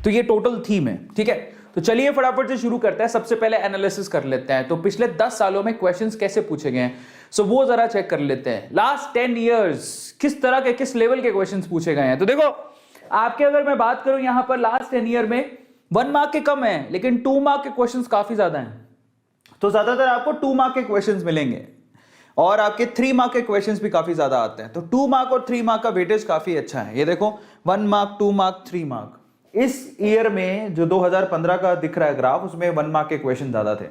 तो ये total theme है, ठीक है। तो चलिए फटाफट से शुरू करते हैं। सबसे पहले एनालिसिस कर लेते हैं, तो पिछले 10 सालों में क्वेश्चंस कैसे पूछे गए हैं, सो वो जरा चेक कर लेते हैं। लास्ट 10 इयर्स किस तरह के, किस लेवल के क्वेश्चंस पूछे गए हैं। तो देखो आपके, अगर मैं बात करूं यहां पर लास्ट 10 ईयर में 1 मार्क के कम है, लेकिन 2 मार्क के क्वेश्चंस काफी ज्यादा हैं। तो ज्यादातर आपको 2 मार्क के क्वेश्चंस मिलेंगे और आपके 3 मार्क के क्वेश्चंस भी काफी ज्यादा आते हैं। तो 2 मार्क और 3 मार्क का वेटेज काफी अच्छा है। ये देखो 1 मार्क, 2 मार्क, 3 मार्क। इस ईयर में जो 2015 का दिख रहा है ग्राफ, उसमें 1 मार्क के क्वेश्चन ज्यादा थे,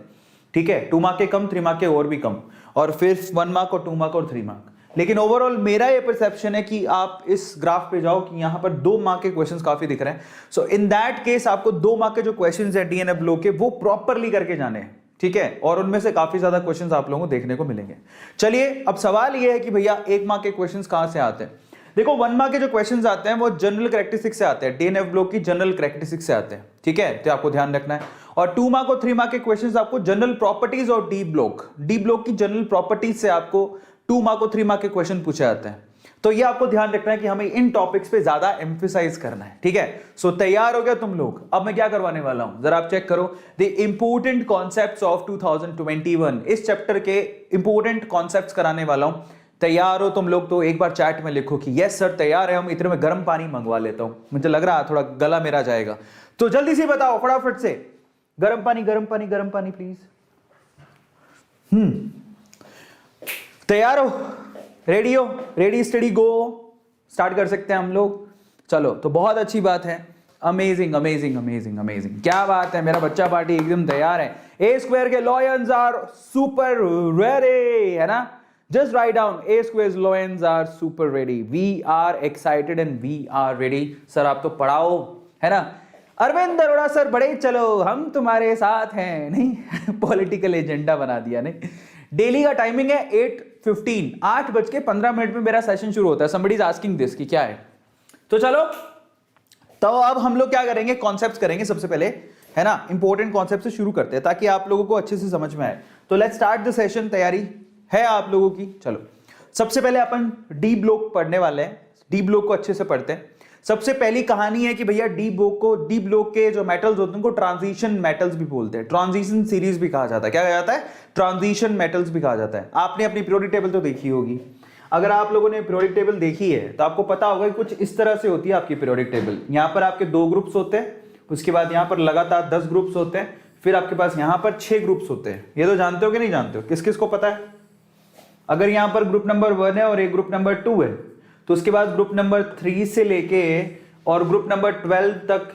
ठीक है। 2 मार्क के कम, 3 मार्क के और भी कम, और फिर 1 मार्क और 2 मार्क और 3 मार्क। लेकिन ओवरऑल मेरा ये परसेप्शन है कि आप इस ग्राफ पे जाओ कि यहां पर 2 मार्क के क्वेश्चंस काफी दिख रहे हैं। सो इन दैट केस आपको 2 मार्क के जो क्वेश्चंस है डीएनएफ ब्लॉक के, वो प्रॉपरली करके जाने हैं, ठीक है। और उनमें से काफी ज्यादा क्वेश्चंस आप लोगों को देखने को मिलेंगे। चलिए अब सवाल ये है कि भैया 1 मार्क के क्वेश्चंस कहां से आते हैं। देखो 1 मार्क के जो क्वेश्चंस आते हैं वो जनरल कैरेक्टरिस्टिक्स से आते हैं, डीएनएफ ब्लॉक की जनरल कैरेक्टरिस्टिक्स से आते हैं, ठीक है। तो आपको ध्यान रखना है। और 2 मार्क और 3 मार्क के क्वेश्चंस आपको जनरल प्रॉपर्टीज और डी ब्लॉक की जनरल प्रॉपर्टीज से आपको 2 मार्क और 3 मार्क के क्वेश्चन पूछे जाते हैं। तो ये आपको ध्यान रखना है कि हमें इन टॉपिक्स पे ज्यादा एम्फेसाइज करना है, ठीक है। सो तैयार हो गया तुम लोग। अब मैं क्या करवाने वाला हूं, जरा आप चेक करो। द इंपोर्टेंट कॉन्सेप्ट्स ऑफ 2021, इस चैप्टर के इंपोर्टेंट कॉन्सेप्ट्स कराने वाला हूं। तैयार हो तुम लोग तो एक बार चैट में लिखो कि यस सर तैयार है हम। इतने में गर्म पानी मंगवा लेता हूं, मुझे लग रहा है थोड़ा गला मेरा जाएगा। तो जल्दी से बताओ फटाफट से, गर्म पानी गर्म पानी गर्म पानी प्लीज। तैयार हो, रेडी हो, रेडी स्टडी गो, स्टार्ट कर सकते हैं हम लोग। चलो तो बहुत अच्छी बात है। अमेजिंग अमेजिंग अमेजिंग अमेजिंग, क्या बात है, मेरा बच्चा पार्टी एकदम तैयार है। ए स्क्वायर के लॉयंस आर सुपर रेडी, है ना। Just write down A square lions are super ready, we are excited and we are ready. Sir आप तो पढ़ाओ, है ना। अरविंद अरोड़ा सर बड़े चलो हम तुम्हारे साथ हैं, नहीं पॉलिटिकल एजेंडा बना दिया। नहीं, डेली का टाइमिंग है 8:15, 8:15 में मेरा सेशन शुरू होता है। समबडी इज आस्किंग दिस कि क्या है। तो चलो, तो अब हम लोग क्या करेंगे, कॉन्सेप्ट्स करेंगे सबसे पहले, है ना। इंपॉर्टेंट कॉन्सेप्ट से शुरू करते हैं ताकि आप लोगों को अच्छे से समझ में आए। तो लेट्स स्टार्ट द सेशन। तैयारी है आप लोगों की। चलो सबसे पहले अपन डी ब्लॉक पढ़ने वाले हैं। डी ब्लॉक को अच्छे से पढ़ते हैं। सबसे पहली कहानी है कि भैया डी ब्लॉक के जो मेटल्स होते हैं उनको ट्रांजिशन मेटल्स भी बोलते हैं, ट्रांजिशन सीरीज भी कहा जाता है। क्या कहा जाता है, ट्रांजिशन मेटल्स भी कहा जाता है। आपने अपनी पीरियोडिक टेबल तो देखी होगी। अगर आप लोगों ने पीरियोडिक टेबल देखी है तो आपको पता होगा कि कुछ इस तरह से होती है आपकी पीरियोडिक टेबल। यहाँ पर आपके 2 ग्रुप्स होते हैं, उसके बाद यहाँ पर लगातार 10 ग्रुप्स होते हैं, फिर आपके पास यहाँ पर 6 ग्रुप्स होते हैं। ये तो जानते हो कि नहीं जानते हो, किस किस को पता है। अगर यहाँ पर ग्रुप नंबर 1 है और एक ग्रुप नंबर 2 है, तो उसके बाद ग्रुप नंबर 3 से लेके और ग्रुप नंबर 12 तक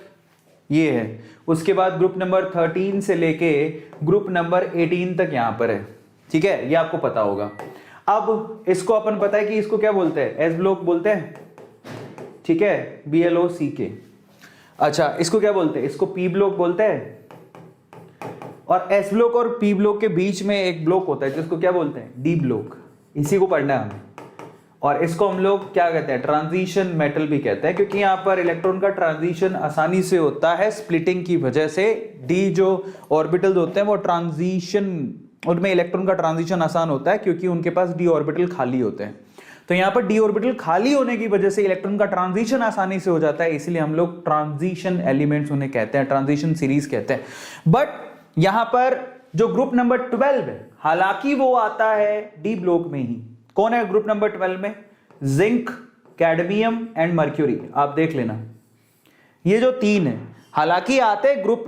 ये है। उसके बाद ग्रुप नंबर 13 से लेके ग्रुप नंबर 18 तक यहां पर है, ठीक है। ये आपको पता होगा। अब इसको अपन पता है कि इसको क्या बोलते हैं, एस ब्लॉक बोलते हैं, ठीक है, BLOCK। अच्छा इसको क्या बोलते हैं, इसको पी ब्लॉक बोलते हैं। और एस ब्लॉक और पी ब्लॉक के बीच में एक ब्लॉक होता है जिसको क्या बोलते हैं, डी ब्लॉक। इसी को पढ़ना है हमें। और इसको हम लोग क्या कहते हैं, ट्रांजिशन मेटल भी कहते हैं, क्योंकि यहाँ पर इलेक्ट्रॉन का ट्रांजिशन आसानी से होता है स्प्लिटिंग की वजह से। डी जो ऑर्बिटल्स होते हैं वो ट्रांजिशन, उनमें इलेक्ट्रॉन का ट्रांजिशन आसान होता है क्योंकि उनके पास डी ऑर्बिटल खाली होते हैं। तो यहाँ पर डी ऑर्बिटल खाली होने की वजह से इलेक्ट्रॉन का ट्रांजिशन आसानी से हो जाता है, इसलिए हम लोग ट्रांजिशन एलिमेंट्स उन्हें कहते हैं, ट्रांजिशन सीरीज कहते हैं। बट यहाँ पर जो ग्रुप नंबर 12 है, हालांकि वो आता है डी ब्लॉक में ही। कौन है ग्रुप नंबर 12 में, जिंक, कैडमियम एंड मर्क्यूरी। आप देख लेना, ये जो 3 है हालांकि आते ग्रुप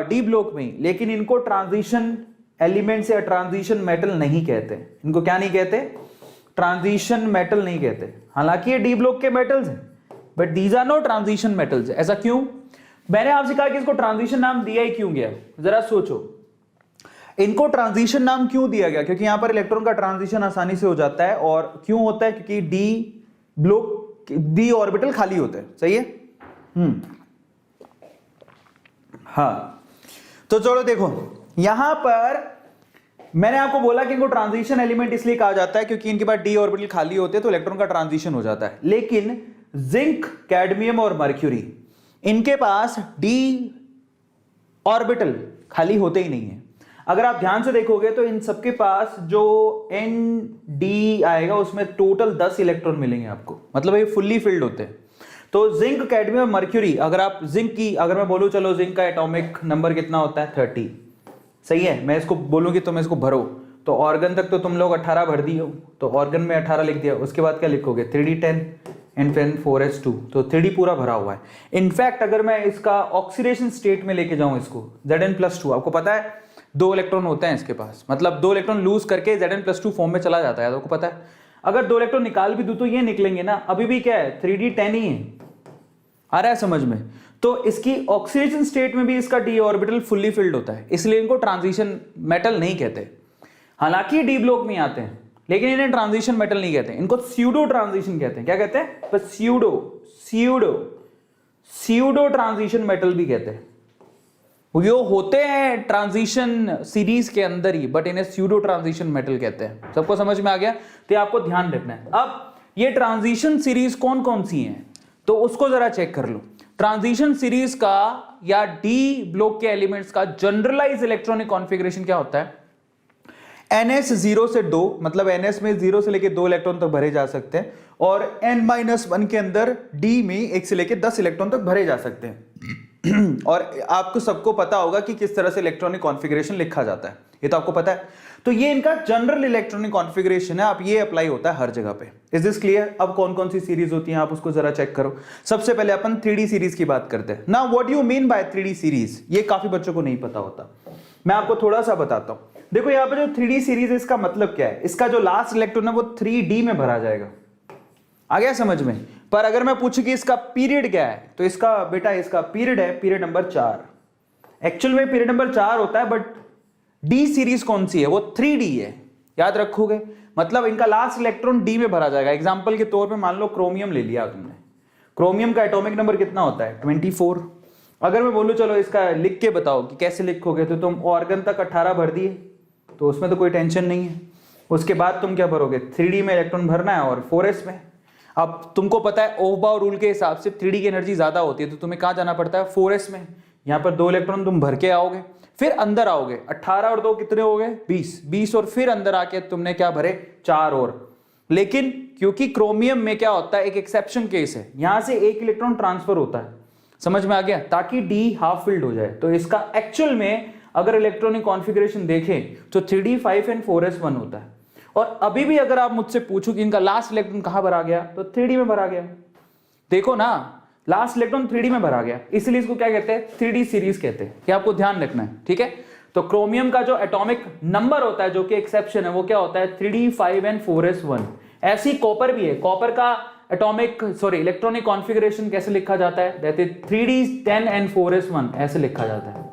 डी ब्लॉक में, लेकिन इनको ट्रांजिशन एलिमेंट्स या ट्रांजिशन मेटल नहीं कहते। इनको क्या नहीं कहते, ट्रांजिशन मेटल नहीं कहते। हालांकि ये डी ब्लॉक के मेटल्स हैं, but these are no transition metals. ऐसा क्यों, मैंने आपसे कहा कि इसको ट्रांजिशन नाम दिया ही क्यों गया, जरा सोचो। इनको ट्रांजिशन नाम क्यों दिया गया, क्योंकि यहां पर इलेक्ट्रॉन का ट्रांजिशन आसानी से हो जाता है। और क्यों होता है, क्योंकि डी ब्लॉक, डी ऑर्बिटल खाली होते हैं, सही है। हाँ तो चलो देखो, यहां पर मैंने आपको बोला कि इनको ट्रांजिशन एलिमेंट इसलिए कहा जाता है क्योंकि इनके पास डी ऑर्बिटल खाली होते हैं तो इलेक्ट्रॉन का ट्रांजिशन हो जाता है। लेकिन जिंक, कैडमियम और मर्क्यूरी, इनके पास डी ऑर्बिटल खाली होते ही नहीं है। अगर आप ध्यान से देखोगे तो इन सबके पास जो ND आएगा उसमें टोटल 10 इलेक्ट्रॉन मिलेंगे आपको, मतलब ये फुल्ली फिल्ड होते हैं। तो जिंक, कैडमियम, मर्क्यूरी, अगर आप जिंक की, अगर मैं बोलूं चलो जिंक का एटॉमिक नंबर कितना होता है 30, सही है, मैं इसको बोलूं कि तुम इसको भरो, तो ऑर्गन तक तो तुम लोग 18 भर दिए हो, तो ऑर्गन में 18 लिख दिया, उसके बाद क्या लिखोगे 3d10 एंड फिर 4s2, तो 3d पूरा भरा हुआ है। इनफैक्ट अगर मैं इसका ऑक्सीडेशन स्टेट में लेके जाऊं इसको Zn+2, आपको पता है 2 इलेक्ट्रॉन होते हैं इसके पास, मतलब 2 इलेक्ट्रॉन लूज करके Zn+2 फॉर्म में चला जाता है, आपको पता है। अगर 2 इलेक्ट्रॉन निकाल भी दूं तो ये निकलेंगे ना, अभी भी क्या है 3d10 ही है, आ रहा है समझ में। तो इसकी ऑक्सीडेशन स्टेट में भी इसका डी ऑर्बिटल फुल्ली फिल्ड होता है, इसलिए इनको ट्रांजिशन मेटल नहीं कहते। हालांकि डी ब्लॉक में आते हैं, लेकिन इन्हें ट्रांजिशन मेटल नहीं कहते, इनको स्यूडो ट्रांजिशन कहते हैं। क्या कहते हैं? बस pseudo pseudo pseudo transition metal भी कहते हैं। यो होते हैं ट्रांजिशन सीरीज के अंदर ही, बट इन्हें स्यूडो ट्रांजिशन मेटल कहते हैं। सबको समझ में आ गया? तो आपको ध्यान रखना है। अब ये ट्रांजिशन सीरीज कौन कौन सी हैं, तो उसको जरा चेक कर लो। ट्रांजिशन सीरीज का या डी ब्लॉक के एलिमेंट्स का जनरलाइज इलेक्ट्रॉनिक कॉन्फ़िगरेशन क्या होता है? ns 0 से 2, मतलब ns में 0 से लेके 2 इलेक्ट्रॉन तक भरे जा सकते हैं, और n-1 के अंदर d में 1 से लेके 10 इलेक्ट्रॉन तक भरे जा सकते हैं। और आपको सबको पता होगा कि किस तरह से इलेक्ट्रॉनिक कॉन्फ़िगरेशन लिखा जाता है, ये तो आपको पता है। तो ये इनका जनरल इलेक्ट्रॉनिक कॉन्फ़िगरेशन है, आप ये अप्लाई होता है हर जगह पे। Is this clear? अब कौन कौन सी सीरीज होती हैं आप उसको जरा चेक करो। सबसे पहले अपन 3D सीरीज की बात करते हैं ना। What you mean bye 3D series, ये काफी बच्चों को नहीं पता होता, मैं आपको थोड़ा सा बताता हूं। देखो यहाँ पे जो 3D सीरीज है, इसका मतलब क्या है? इसका जो लास्ट इलेक्ट्रॉन है वो 3D में भरा जाएगा, आ गया समझ में। पर अगर मैं पूछूं कि इसका पीरियड क्या है, तो इसका बेटा इसका पीरियड है पीरियड नंबर 4। एक्चुअल में पीरियड नंबर 4 होता है, बट डी सीरीज कौन सी है? वो 3D है, याद रखोगे। मतलब इनका लास्ट इलेक्ट्रॉन डी में भरा जाएगा। एग्जांपल के तौर पे मान लो क्रोमियम ले लिया तुमने, क्रोमियम का एटॉमिक नंबर कितना होता है? 24। अगर मैं बोलूं चलो इसका लिख के बताओ कि कैसे लिखोगे, तो तुम ऑर्गन तक 18 भर दिए, तो उसमें तो कोई टेंशन नहीं है। उसके बाद तुम क्या भरोगे? 3D में इलेक्ट्रॉन भरना है और 4s में। अब तुमको पता है ओहम रूल के हिसाब से 3D की एनर्जी ज्यादा होती है, तो तुम्हें कहां जाना पड़ता है? 4s में। यहां पर 2 इलेक्ट्रॉन तुम भर के आओगे, फिर अंदर आओगे, 18 और 2 कितने हो गए? 20 और फिर अंदर आके तुमने क्या भरे? 4 और। लेकिन क्योंकि क्रोमियम में क्या होता है, एक एक्सेप्शन केस है, यहां से 1 इलेक्ट्रॉन ट्रांसफर होता है, समझ में आ गया, ताकि डी हाफ फिल्ड हो जाए। तो इसका एक्चुअल में अगर इलेक्ट्रॉनिक कॉन्फ़िगरेशन देखें तो 3D 5 एंड 4s1 होता है। और अभी भी अगर आप मुझसे पूछो कि इनका लास्ट इलेक्ट्रॉन कहां भरा गया, तो 3D में भरा गया। देखो ना, लास्ट इलेक्ट्रॉन 3D में भरा गया, इसलिए इसको क्या कहते हैं? 3D सीरीज कहते हैं। क्या आपको ध्यान रखना है, ठीक है। तो क्रोमियम का जो एटॉमिक नंबर होता है, जो कि एक्सेप्शन है, वो क्या होता है? 3D 5 and 4s1। ऐसी कॉपर भी है, कॉपर का इलेक्ट्रॉनिक कॉन्फ़िगरेशन कैसे लिखा जाता है? That is 3D 10 and 4s1, ऐसे लिखा जाता है।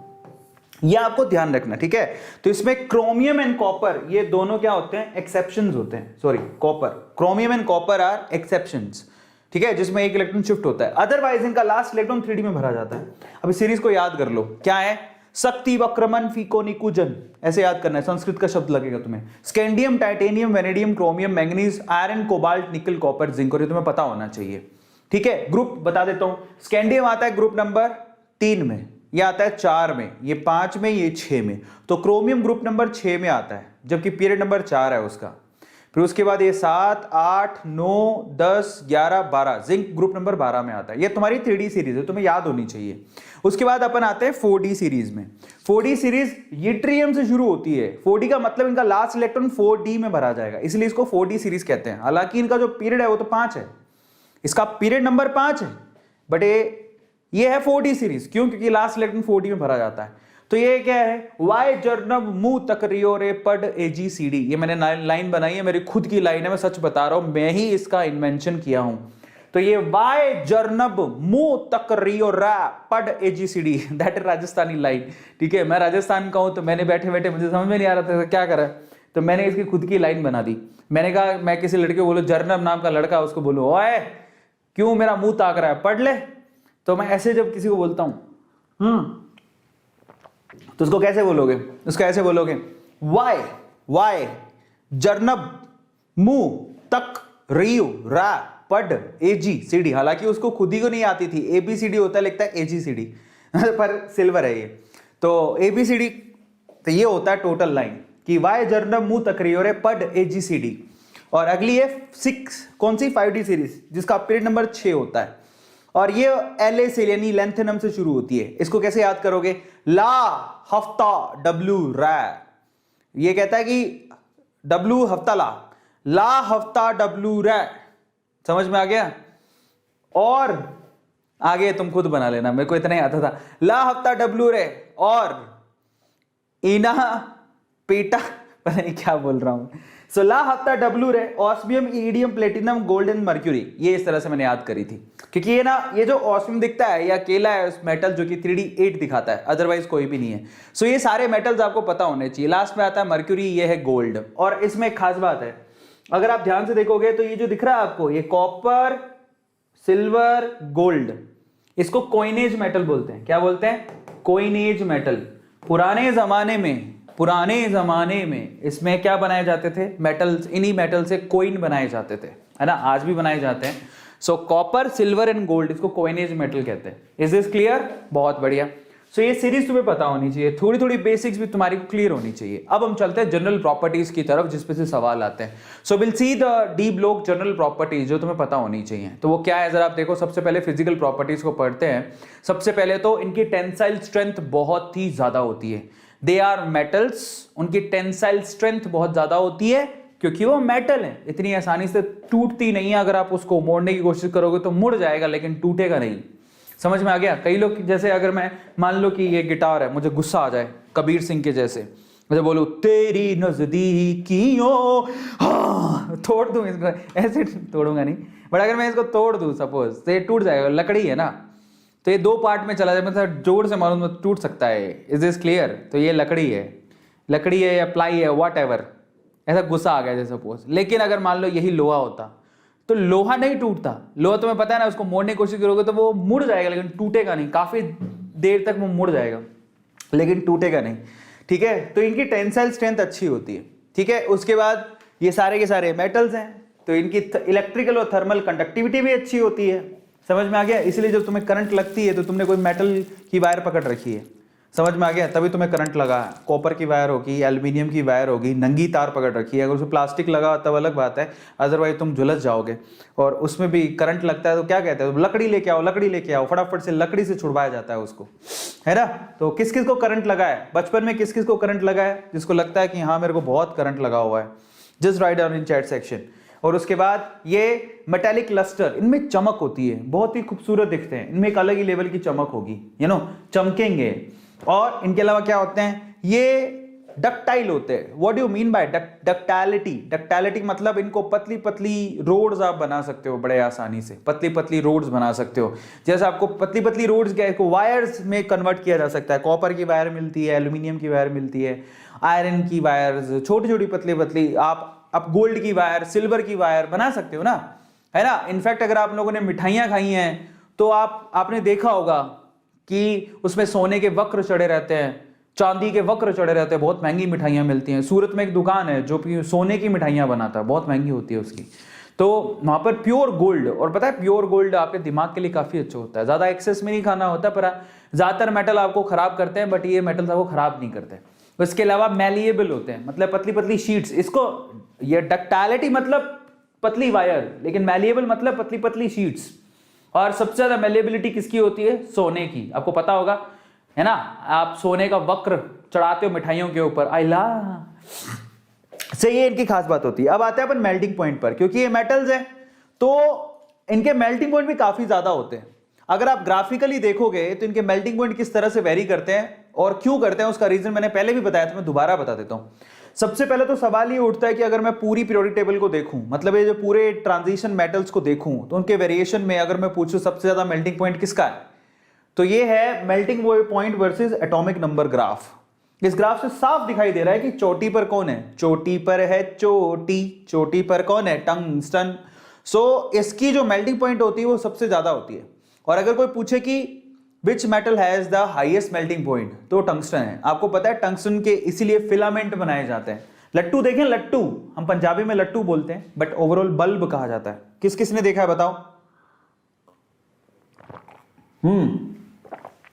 ये आपको ध्यान रखना, ठीक है। तो इसमें क्रोमियम एंड कॉपर ये दोनों क्या होते हैं? एक्सेप्शंस होते हैं। Copper, chromium and copper are exceptions, ठीक है, जिसमें 1 इलेक्ट्रॉन शिफ्ट होता है। अदरवाइज इनका लास्ट इलेक्ट्रॉन 3D में भरा जाता है। अब इस सीरीज को याद कर लो, क्या है? शक्ति वक्रमन फीको निकुंजन, ऐसे याद करना है, संस्कृत का शब्द लगेगा तुम्हें। Scandium, titanium, vanadium, chromium, manganese, iron, cobalt, निकल, कॉपर, जिंक, और ये तुम्हें पता होना चाहिए, ठीक है। ग्रुप बता देता हूं, स्कैंडियम आता है ग्रुप नंबर 3 में, ये आता है 4 में, ये 5 में, ये 6 में। तो क्रोमियम ग्रुप नंबर 6 में आता है, जबकि पीरियड नंबर 4 है उसका। फिर उसके बाद ये 7, 8, 9, 10, 11, 12, जिंक ग्रुप नंबर 12 में आता है। ये तुम्हारी 3D सीरीज है, तुम्हें याद होनी चाहिए। उसके बाद अपन आते हैं 4D सीरीज में। 4D सीरीज यूट्रियम से शुरू होती है। 4D का मतलब इनका लास्ट इलेक्ट्रॉन 4D में भरा जाएगा, इसलिए इसको 4D सीरीज कहते हैं। हालांकि इनका जो पीरियड है वो तो 5 है, इसका पीरियड नंबर 5 है, बट ये है 4D सीरीज। क्यों? क्योंकि लास्ट इलेक्ट्रॉन 4D में भरा जाता है। तो ये क्या है? वाई जर्नब मुंह तक रियो रे पड AGCD, ये मैंने लाइन बनाई है, मेरी खुद की लाइन है, मैं सच बता रहा हूं, मैं ही इसका इन्वेंशन किया हूं। तो ये वाई जर्नब मुंह तक रियो रा per AGCD, that is Rajasthani line, ठीक है। मैं राजस्थान का हूं, तो मैंने बैठे बैठे मुझे समझ में नहीं आ रहा था क्या करा, तो मैंने इसकी खुद की लाइन बना दी। मैंने कहा मैं किसी लड़के को बोलूं, जर्नब नाम का लड़का, उसको बोलूं ओए क्यों मेरा मुंह ताक रहा है, पढ़ ले। तो मैं ऐसे जब किसी को बोलता हूं तो उसको कैसे बोलोगे? उसको ऐसे बोलोगे, वाई जर्नब मुंह तक रियो रा पड AGCD। हालांकि उसको खुद ही को नहीं आती थी, ABCD होता है, लिखता है AGCD पर सिल्वर है ये। तो ABCD, तो ये होता है टोटल लाइन कि वाई जर्नब मुंह तक रियो रे पड AGCD। और अगली है 6, कौन सी? 5D सीरीज, जिसका पीरियड नंबर 6 होता है। और ये LA से यानी लेंथेनम से शुरू होती है। इसको कैसे याद करोगे? ला हफ्ता डब्लू रै, ये कहता है कि डब्लू हफ्ता ला हफ्ता डब्लू रै, समझ में आ गया? और आगे तुम खुद बना लेना, मेरे को इतना ही आता था। ला हफ्ता डब्लू रे और इना पेटा, पता नहीं क्या बोल रहा हूं। सो ला हफ्ता डब्लू रे, osmium, iridium, platinum, gold and mercury, ये इस तरह से मैंने याद करी थी। क्योंकि ये ना, ये जो ऑस्मियम दिखता है या अकेला है उस मेटल जो कि 3D8 दिखाता है, अदरवाइज कोई भी नहीं है। सो ये सारे मेटल्स आपको पता होने चाहिए। लास्ट में आता है मर्क्यूरी, ये है गोल्ड। और इसमें एक खास बात है, अगर आप ध्यान से देखोगे तो ये जो दिख रहा है आपको, ये कॉपर, सिल्वर, गोल्ड, इसको कोइनेज मेटल बोलते हैं। क्या बोलते हैं? Coinage metal. पुराने जमाने में इसमें क्या बनाए जाते थे? मेटल्स, इन्हीं मेटल से कोइन बनाए जाते थे, है ना? आज भी बनाए जाते हैं। सो कॉपर, सिल्वर एंड गोल्ड, इसको कोइनेज मेटल कहते हैं। Is this clear? बहुत बढ़िया। सो ये सीरीज तुम्हें पता होनी चाहिए, थोड़ी थोड़ी बेसिक्स भी तुम्हारी को क्लियर होनी चाहिए। अब हम चलते हैं जनरल प्रॉपर्टीज की तरफ, जिसपे से सवाल आते हैं। So will see the D block general properties जो तुम्हें पता होनी चाहिए। तो वो क्या है जरा आप देखो। सबसे पहले फिजिकल प्रॉपर्टीज को पढ़ते हैं। सबसे पहले तो इनकी टेंसाइल स्ट्रेंथ बहुत ही ज्यादा होती है। दे आर मेटल्स, उनकी टेंसाइल स्ट्रेंथ बहुत ज्यादा होती है क्योंकि वो मेटल है, इतनी आसानी से टूटती नहीं है। अगर आप उसको मोड़ने की कोशिश करोगे तो मुड़ जाएगा, लेकिन टूटेगा नहीं। समझ में आ गया? कई लोग, जैसे अगर मैं मान लो कि ये गिटार है, मुझे गुस्सा आ जाए कबीर सिंह के जैसे, मुझे बोलूं तेरी नजदीकियों, हाँ, तोड़ दूं इसको, ऐसे तोड़ूंगा नहीं, बट अगर मैं इसको तोड़ दूं सपोज, तो ये टूट जाएगा। लकड़ी है ना, तो ये दो पार्ट में चला जाए, मतलब जोर से मारूं तो टूट सकता है। Is this clear? तो ये लकड़ी है या प्लाई है, वॉट एवर, ऐसा गुस्सा आ गया जैसे सपोज। लेकिन अगर मान लो यही लोहा होता तो लोहा नहीं टूटता। लोहा तुम्हें पता है ना, उसको मोड़ने की कोशिश करोगे तो वो मुड़ जाएगा, लेकिन टूटेगा नहीं। काफी देर तक वो मुड़ जाएगा, लेकिन टूटेगा नहीं। ठीक है, तो इनकी टेंसाइल स्ट्रेंथ अच्छी होती है। ठीक है, उसके बाद ये सारे के सारे मेटल्स हैं, तो इनकी इलेक्ट्रिकल और थर्मल कंडक्टिविटी भी अच्छी होती है। समझ में आ गया? इसलिए जब तुम्हें करंट लगती है तो तुमने कोई मेटल की वायर पकड़ रखी है, समझ में आ गया? तभी तुम्हें करंट लगा। कॉपर की वायर होगी, एल्यूमिनियम की वायर होगी, नंगी तार पकड़ रखी है। अगर उसमें प्लास्टिक लगा तब अलग बात है, अदरवाइज तुम झुलस जाओगे। और उसमें भी करंट लगता है तो क्या कहते हैं? लकड़ी लेके आओ, फटाफट से लकड़ी से छुड़वाया जाता है उसको, है ना? तो किस किस को करंट लगा है बचपन में? किस किस को करंट लगा है जिसको लगता है कि हाँ मेरे को बहुत करंट लगा हुआ है? Just write down in chat section. और उसके बाद ये मेटेलिक लस्टर, इनमें चमक होती है, बहुत ही खूबसूरत दिखते हैं। इनमें एक अलग ही लेवल की चमक होगी, चमकेंगे। और इनके अलावा क्या होते हैं? ये डक्टाइल होते हैं। What do you mean by ductility? Ductility मतलब इनको पतली पतली रोड्स आप बना सकते हो बड़े आसानी से। पतली पतली रोड्स बना सकते हो। जैसे आपको पतली पतली रोड्स क्या है, वायर्स में कन्वर्ट किया जा सकता है। कॉपर की वायर मिलती है, एल्यूमिनियम की वायर मिलती है, आयरन की वायर्स, छोटी छोटी पतली पतली। आप गोल्ड की वायर, सिल्वर की वायर बना सकते हो ना, है ना? इनफैक्ट अगर आप लोगों ने मिठाइयां खाई हैं तो आपने देखा होगा कि उसमें सोने के वक्र चढ़े रहते हैं, चांदी के वक्र चढ़े रहते हैं। बहुत महंगी मिठाइयां मिलती हैं। सूरत में एक दुकान है जो कि सोने की मिठाइयां बनाता है, बहुत महंगी होती है उसकी। तो वहां पर प्योर गोल्ड, और पता है प्योर गोल्ड आपके दिमाग के लिए काफी अच्छा होता है। ज्यादा एक्सेस में नहीं खाना होता, पर ज्यादातर मेटल आपको खराब करते हैं, बट ये मेटल आपको खराब नहीं करते। इसके अलावा मैलिएबल होते हैं, मतलब पतली पतली शीट्स। इसको, ये डक्टालिटी मतलब पतली वायर, लेकिन मैलिएबल मतलब पतली पतली शीट्स। और सबसे ज्यादा मैलिएबिलिटी किसकी होती है? सोने की। आपको पता होगा, है ना? आप सोने का वक्र चढ़ाते हो मिठाइयों के ऊपर, आइला से, ये इनकी खास बात होती है। अब आते हैं अपन मेल्टिंग पॉइंट पर। क्योंकि ये मेटल्स हैं तो इनके मेल्टिंग पॉइंट भी काफी ज्यादा होते हैं। अगर आप ग्राफिकली देखोगे तो इनके मेल्टिंग पॉइंट किस तरह से वेरी करते हैं और क्यों करते हैं, उसका रीजन मैंने पहले भी बताया था, मैं दोबारा बता देता हूं। सबसे पहले तो सवाल ये उठता है कि अगर मैं पूरी पीरियोडिक टेबल को देखूं, मतलब ये जो पूरे ट्रांजिशन मेटल्स को देखूं, तो उनके वेरिएशन में अगर मैं पूछूं सबसे ज्यादा मेल्टिंग पॉइंट किसका है, तो ये है melting point versus atomic number graph. इस ग्राफ से साफ दिखाई दे रहा है कि चोटी पर कौन है? चोटी पर है चोटी पर कौन है? टंगस्टन। सो इसकी जो मेल्टिंग पॉइंट होती है वो सबसे ज्यादा होती है। और अगर कोई पूछे कि which metal has the highest melting point, तो टंगस्टन है। आपको पता है टंगस्टन के इसीलिए फिलामेंट बनाए जाते हैं। लट्टू देखें, लट्टू, हम पंजाबी में लट्टू बोलते हैं, बट ओवरऑल बल्ब कहा जाता है। किस किस ने देखा है बताओ?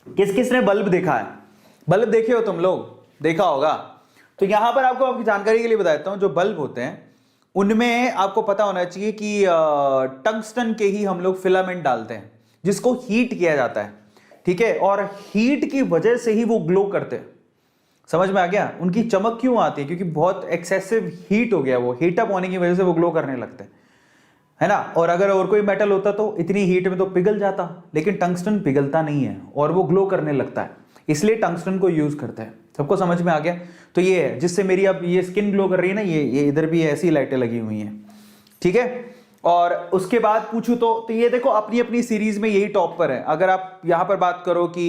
किस किस ने बल्ब देखा है? बल्ब देखे हो तुम लोग? देखा होगा। तो यहां पर आपको आपकी जानकारी के लिए बताता हूं, जो बल्ब होते हैं उनमें आपको पता होना चाहिए कि टंगस्टन के ही हम लोग फिलामेंट डालते हैं। जिसको हीट किया जाता है, ठीक है, और हीट की वजह से ही वो ग्लो करते हैं। समझ में आ गया? उनकी चमक क्यों आती है? क्योंकि बहुत एक्सेसिव हीट हो गया, वो हीटअप होने की वजह से वो ग्लो करने लगते हैं, है ना। और अगर और कोई मेटल होता तो इतनी हीट में तो पिघल जाता, लेकिन टंगस्टन पिघलता नहीं है और वो ग्लो करने लगता है, इसलिए टंगस्टन को यूज करते हैं। सबको समझ में आ गया? तो ये है जिससे मेरी अब ये स्किन ग्लो कर रही है ना, ये इधर भी ऐसी लाइटें लगी हुई हैं, ठीक है। और उसके बाद पूछूं तो ये देखो अपनी अपनी सीरीज में यही टॉप पर है। अगर आप यहां पर बात करो कि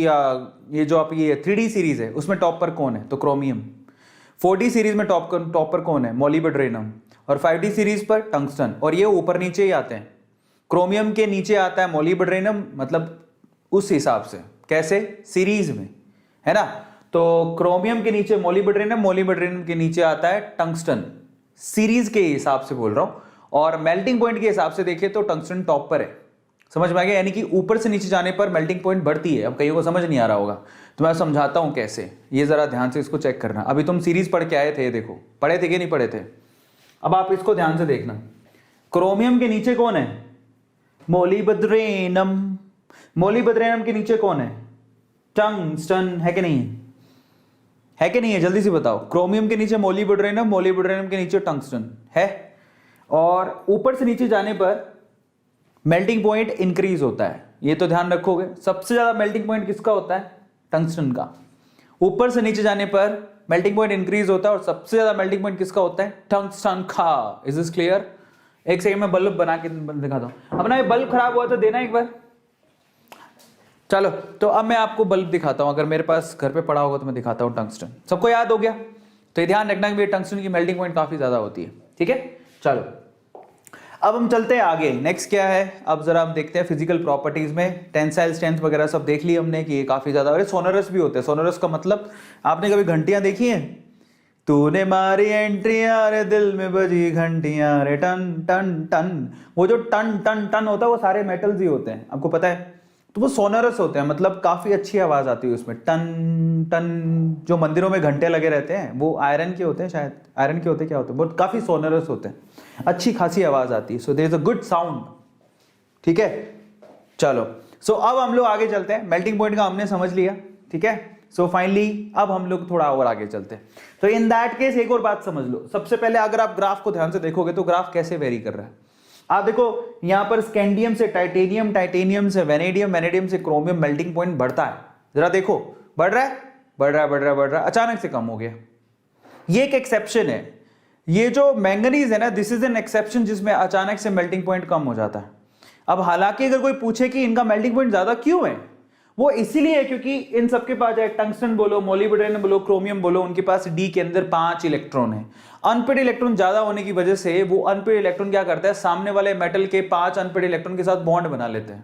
ये जो आप ये 3D सीरीज है उसमें टॉप पर कौन है, तो क्रोमियम। 4D सीरीज में टॉप पर कौन है, मोलिब्डेनम। और 5D सीरीज पर टंगस्टन। और ये ऊपर नीचे ही आते हैं, क्रोमियम के नीचे आता है मोलिब्डेनम, मतलब उस हिसाब से कैसे सीरीज में, है ना। तो क्रोमियम के नीचे मोलिब्डेनम, मोलिब्डेनम के नीचे आता है टंगस्टन, सीरीज के हिसाब से बोल रहा हूं। और मेल्टिंग पॉइंट के हिसाब से देखें तो टंगस्टन टॉप पर है। समझ में आ गया? यानी कि ऊपर से नीचे जाने पर मेल्टिंग पॉइंट बढ़ती है। अब कईयों को समझ नहीं आ रहा होगा तो मैं समझाता हूं कैसे, ये जरा ध्यान से इसको चेक करना। अभी तुम सीरीज पढ़ के आए थे, देखो पढ़े थे कि नहीं पढ़े थे, अब आप इसको ध्यान से देखना। क्रोमियम के नीचे कौन है, मोलिब्डेनम। मोलिब्डेनम के नीचे कौन है, टंगस्टन। है कि नहीं है कि नहीं है, जल्दी से बताओ। क्रोमियम के नीचे मोलिब्डेनम, मोलिब्डेनम के नीचे टंगस्टन है। और ऊपर से नीचे जाने पर मेल्टिंग पॉइंट इंक्रीज होता है, ये तो ध्यान रखोगे। सबसे ज्यादा मेल्टिंग पॉइंट किसका होता है, टंगस्टन का। ऊपर से नीचे जाने पर मेल्टिंग पॉइंट इंक्रीज होता है और सबसे ज्यादा मेल्टिंग पॉइंट किसका होता है, टंगस्टन का। Is this clear? एक सेकंड में बल्ब बना के दिखाता हूं। अपना ये बल्ब खराब हुआ तो देना एक बार। चलो तो अब मैं आपको बल्ब दिखाता हूं, अगर मेरे पास घर पे पड़ा होगा तो मैं दिखाता हूं टंगस्टन। सबको याद हो गया? तो ये ध्यान रखना कि टंगस्टन की मेल्टिंग पॉइंट काफी ज्यादा होती है, ठीक है। चलो अब हम चलते हैं आगे। नेक्स्ट क्या है, अब जरा हम देखते हैं फिजिकल प्रॉपर्टीज में। टेंसाइल स्ट्रेंथ वगैरह सब देख लिया हमने कि ये काफी ज्यादा। अरे सोनरस भी होते हैं। सोनरस का मतलब आपने कभी घंटियां देखी हैं, तूने मारी एंट्रियां रे दिल में बजी घंटियां रे टन टन टन। वो जो टन टन टन होता है वो सारे मेटल्स ही होते हैं, आपको पता है। तो वो सोनरस होते हैं, मतलब काफी अच्छी आवाज आती है उसमें, टन टन। जो मंदिरों में घंटे लगे रहते हैं वो आयरन के होते हैं, शायद आयरन के होते हैं, क्या होते हैं, बहुत काफी सोनरस होते हैं, अच्छी खासी आवाज आती है। So there is a good sound, ठीक है। चलो सो अब हम लोग आगे चलते हैं। मेल्टिंग पॉइंट का हमने समझ लिया, ठीक है। सो फाइनली अब हम लोग थोड़ा और आगे चलते हैं। तो इन दैट केस एक और बात समझ लो। सबसे पहले अगर आप ग्राफ को ध्यान से देखोगे तो ग्राफ कैसे वेरी कर रहा है, आप देखो यहां पर स्कैंडियम से टाइटेनियम, टाइटेनियम से वेनेडियम, वेनेडियम से क्रोमियम, मेल्टिंग पॉइंट बढ़ता है। जरा देखो, बढ़ रहा है, बढ़ रहा है, बढ़ रहा है, बढ़ रहा है, अचानक से कम हो गया। ये एक एक्सेप्शन है। ये जो मैंगनीज है ना, दिस इज एन एक्सेप्शन जिसमें अचानक से मेल्टिंग पॉइंट कम हो जाता है। अब हालांकि अगर कोई पूछे कि इनका मेल्टिंग पॉइंट ज्यादा क्यों है, वो इसीलिए है क्योंकि इन सबके पास चाहे टंगस्टन बोलो, मोलिब्डेनम बोलो, क्रोमियम बोलो, उनके पास डी के अंदर 5 इलेक्ट्रॉन है। अनपेड इलेक्ट्रॉन ज्यादा होने की वजह से वो अनपेड इलेक्ट्रॉन क्या करता है, सामने वाले मेटल के 5 अनपेड इलेक्ट्रॉन के साथ बॉन्ड बना लेते हैं।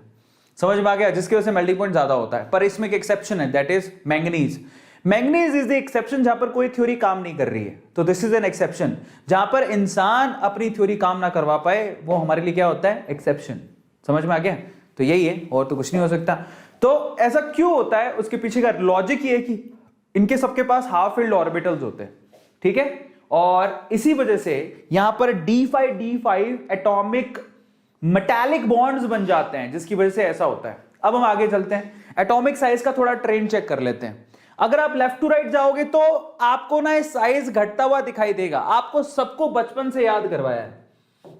समझ में आ गया? जिसकी वजह से मेल्टिंग पॉइंट ज्यादा होता है। पर इसमें एक एक्सेप्शन है, that is manganese. Manganese is the exception जहां पर कोई थ्योरी काम नहीं कर रही है। तो दिस इज एन एक्सेप्शन। जहां पर इंसान अपनी थ्योरी काम ना करवा पाए वो हमारे लिए क्या होता है, एक्सेप्शन। समझ में आ गया? तो यही है, और तो कुछ नहीं हो सकता। तो ऐसा क्यों होता है, उसके पीछे का लॉजिक ये है कि इनके सबके पास हाफ फील्ड ऑर्बिटल्स होते हैं, ठीक है। और इसी वजह से यहां पर d5 एटॉमिक मेटालिक बॉन्ड्स बन जाते हैं, जिसकी वजह से ऐसा होता है। अब हम आगे चलते हैं, एटॉमिक साइज का थोड़ा ट्रेंड चेक कर लेते हैं। अगर आप लेफ्ट टू राइट जाओगे तो आपको ना साइज घटता हुआ दिखाई देगा। आपको सबको बचपन से याद करवाया है।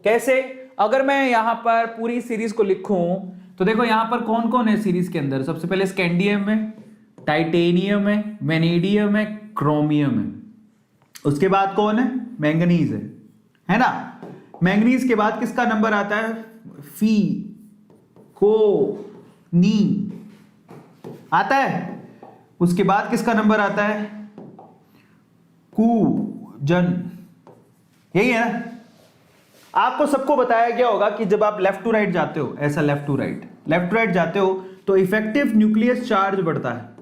कैसे? अगर मैं यहां पर पूरी सीरीज को लिखूं तो देखो यहां पर कौन कौन है सीरीज के अंदर। सबसे पहले स्कैंडियम है, टाइटेनियम है, वेनेडियम है, क्रोमियम है। उसके बाद कौन है, मैंगनीज है ना। मैंगनीज के बाद किसका नंबर आता है, फी को नी आता है। उसके बाद किसका नंबर आता है, कु जन। यही है ना। आपको सबको बताया गया होगा कि जब आप लेफ्ट टू राइट जाते हो, ऐसा लेफ्ट टू राइट जाते हो तो इफेक्टिव न्यूक्लियस चार्ज बढ़ता है।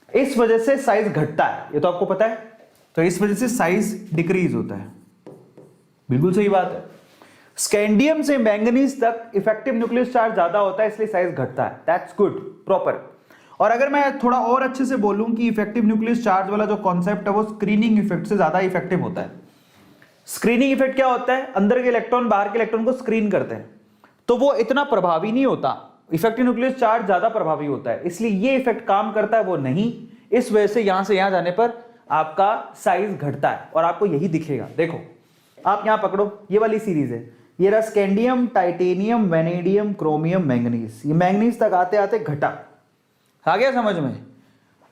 इस वजह से साइज घटता है, ये तो आपको पता है। तो इस वजह से साइज डिक्रीज होता है। बिल्कुल सही बात है। स्कैंडियम से मैंगनीज तक इफेक्टिव न्यूक्लियस चार्ज ज्यादा होता है, इसलिए साइज घटता है। That's good, proper. और अगर मैं थोड़ा और अच्छे से बोलूं कि इफेक्टिव न्यूक्लियस चार्ज वाला जो कॉन्सेप्ट है वो स्क्रीनिंग इफेक्ट से ज्यादा इफेक्टिव होता है। स्क्रीनिंग इफेक्ट क्या होता है, अंदर के इलेक्ट्रॉन बाहर के इलेक्ट्रॉन को स्क्रीन करते हैं। तो वो इतना प्रभावी नहीं होता, इफेक्टिव न्यूक्लियस चार्ज ज्यादा प्रभावी होता है, इसलिए ये इफेक्ट काम करता है वो नहीं। इस वजह से यहां से यहां जाने पर आपका साइज घटता है और आपको यही दिखेगा। देखो आप यहां पकड़ो, ये वाली सीरीज है, ये रहा scandium, titanium, vanadium, chromium, manganese, ये मैंगनीज तक आते आते घटा, आ गया समझ में।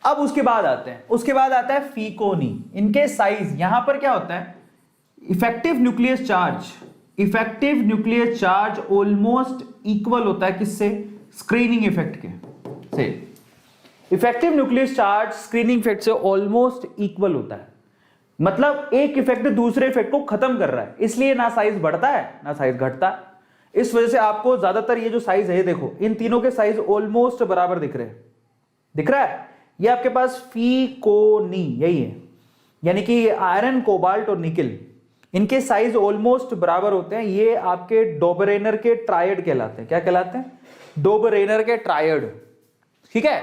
अब उसके बाद आते हैं, उसके बाद आता है फीकोनी। इनके साइज यहां पर क्या होता है, effective nucleus charge, effective nucleus charge almost equal होता है किससे, स्क्रीनिंग इफेक्ट के से। Effective nucleus charge screening effect से ऑलमोस्ट इक्वल होता है, मतलब एक इफेक्ट दूसरे इफेक्ट को खत्म कर रहा है, इसलिए ना साइज बढ़ता है ना साइज घटता है। इस वजह से आपको ज्यादातर ये जो साइज है, देखो इन तीनों के साइज ऑलमोस्ट बराबर दिख रहे हैं, दिख रहा है। ये आपके पास फीकोनी यही है, यानी कि आयरन, कोबाल्ट और निकल, इनके साइज ऑलमोस्ट बराबर होते हैं। ये आपके डोबरेनर के ट्रायड कहलाते हैं। क्या कहलाते हैं, डोबरेनर के ट्रायड, ठीक है।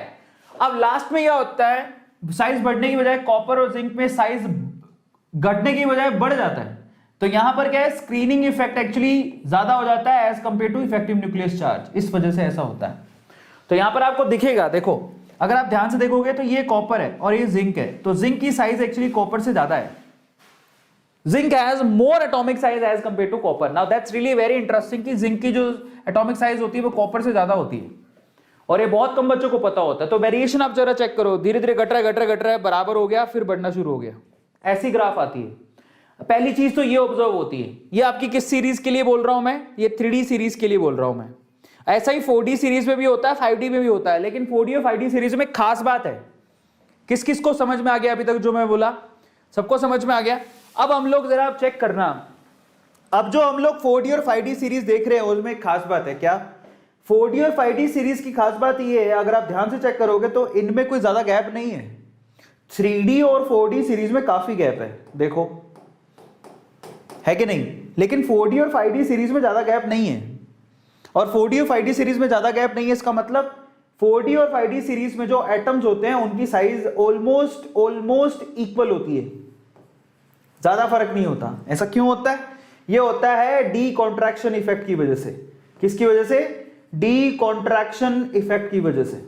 अब लास्ट में यह होता है, साइज बढ़ने की बजाय कॉपर और जिंक में साइज घटने की बजाय बढ़ जाता है। तो यहां पर क्या है, स्क्रीनिंग इफेक्ट एक्चुअली ज्यादा हो जाता है as compare to effective nucleus charge, इस वजह से ऐसा होता है। तो यहां पर आपको दिखेगा, देखो अगर आप ध्यान से देखोगे तो ये कॉपर है और ये जिंक है, तो जिंक की साइज एक्चुअली कॉपर से ज्यादा है। Zinc has more atomic size as compare to copper. Now that's really very interesting कि जिंक की जो एटॉमिक साइज होती है वो कॉपर से ज्यादा होती है, और ये बहुत कम बच्चों को पता होता है। तो वेरिएशन आप जरा चेक करो, धीरे धीरे घट रहा है, बराबर हो गया, फिर बढ़ना शुरू हो गया, ऐसी ग्राफ आती है। पहली चीज तो ये ऑब्जर्व होती है। ये आपकी किस सीरीज के लिए बोल रहा हूं मैं, ये 3D सीरीज के लिए बोल रहा हूं मैं। ऐसा ही 4D सीरीज में भी होता है, 5D में भी होता है, लेकिन 4D और 5D सीरीज में खास बात है, किस किस को समझ में आ गया अभी तक जो मैं बोला, सबको समझ में आ गया। अब हम लोग जरा आप चेक करना, अब जो हम लोग 4D और 5D सीरीज देख रहे हैं उसमें एक खास बात है। क्या 4D और 5D सीरीज की खास बात ये है, अगर आप ध्यान से चेक करोगे तो इनमें कोई ज्यादा गैप नहीं है। 3D और 4D सीरीज में काफी गैप है, देखो है कि नहीं, लेकिन 4D और 5D सीरीज में ज्यादा गैप नहीं है। और 4D और 5D सीरीज में ज्यादा गैप नहीं है, इसका मतलब 4D और 5D सीरीज में जो एटम्स होते हैं उनकी साइज ऑलमोस्ट इक्वल होती है, ज्यादा फर्क नहीं होता। ऐसा क्यों होता है, ये होता है डी कॉन्ट्रैक्शन इफेक्ट की वजह से। किसकी वजह से, डी कॉन्ट्रैक्शन इफेक्ट की वजह से,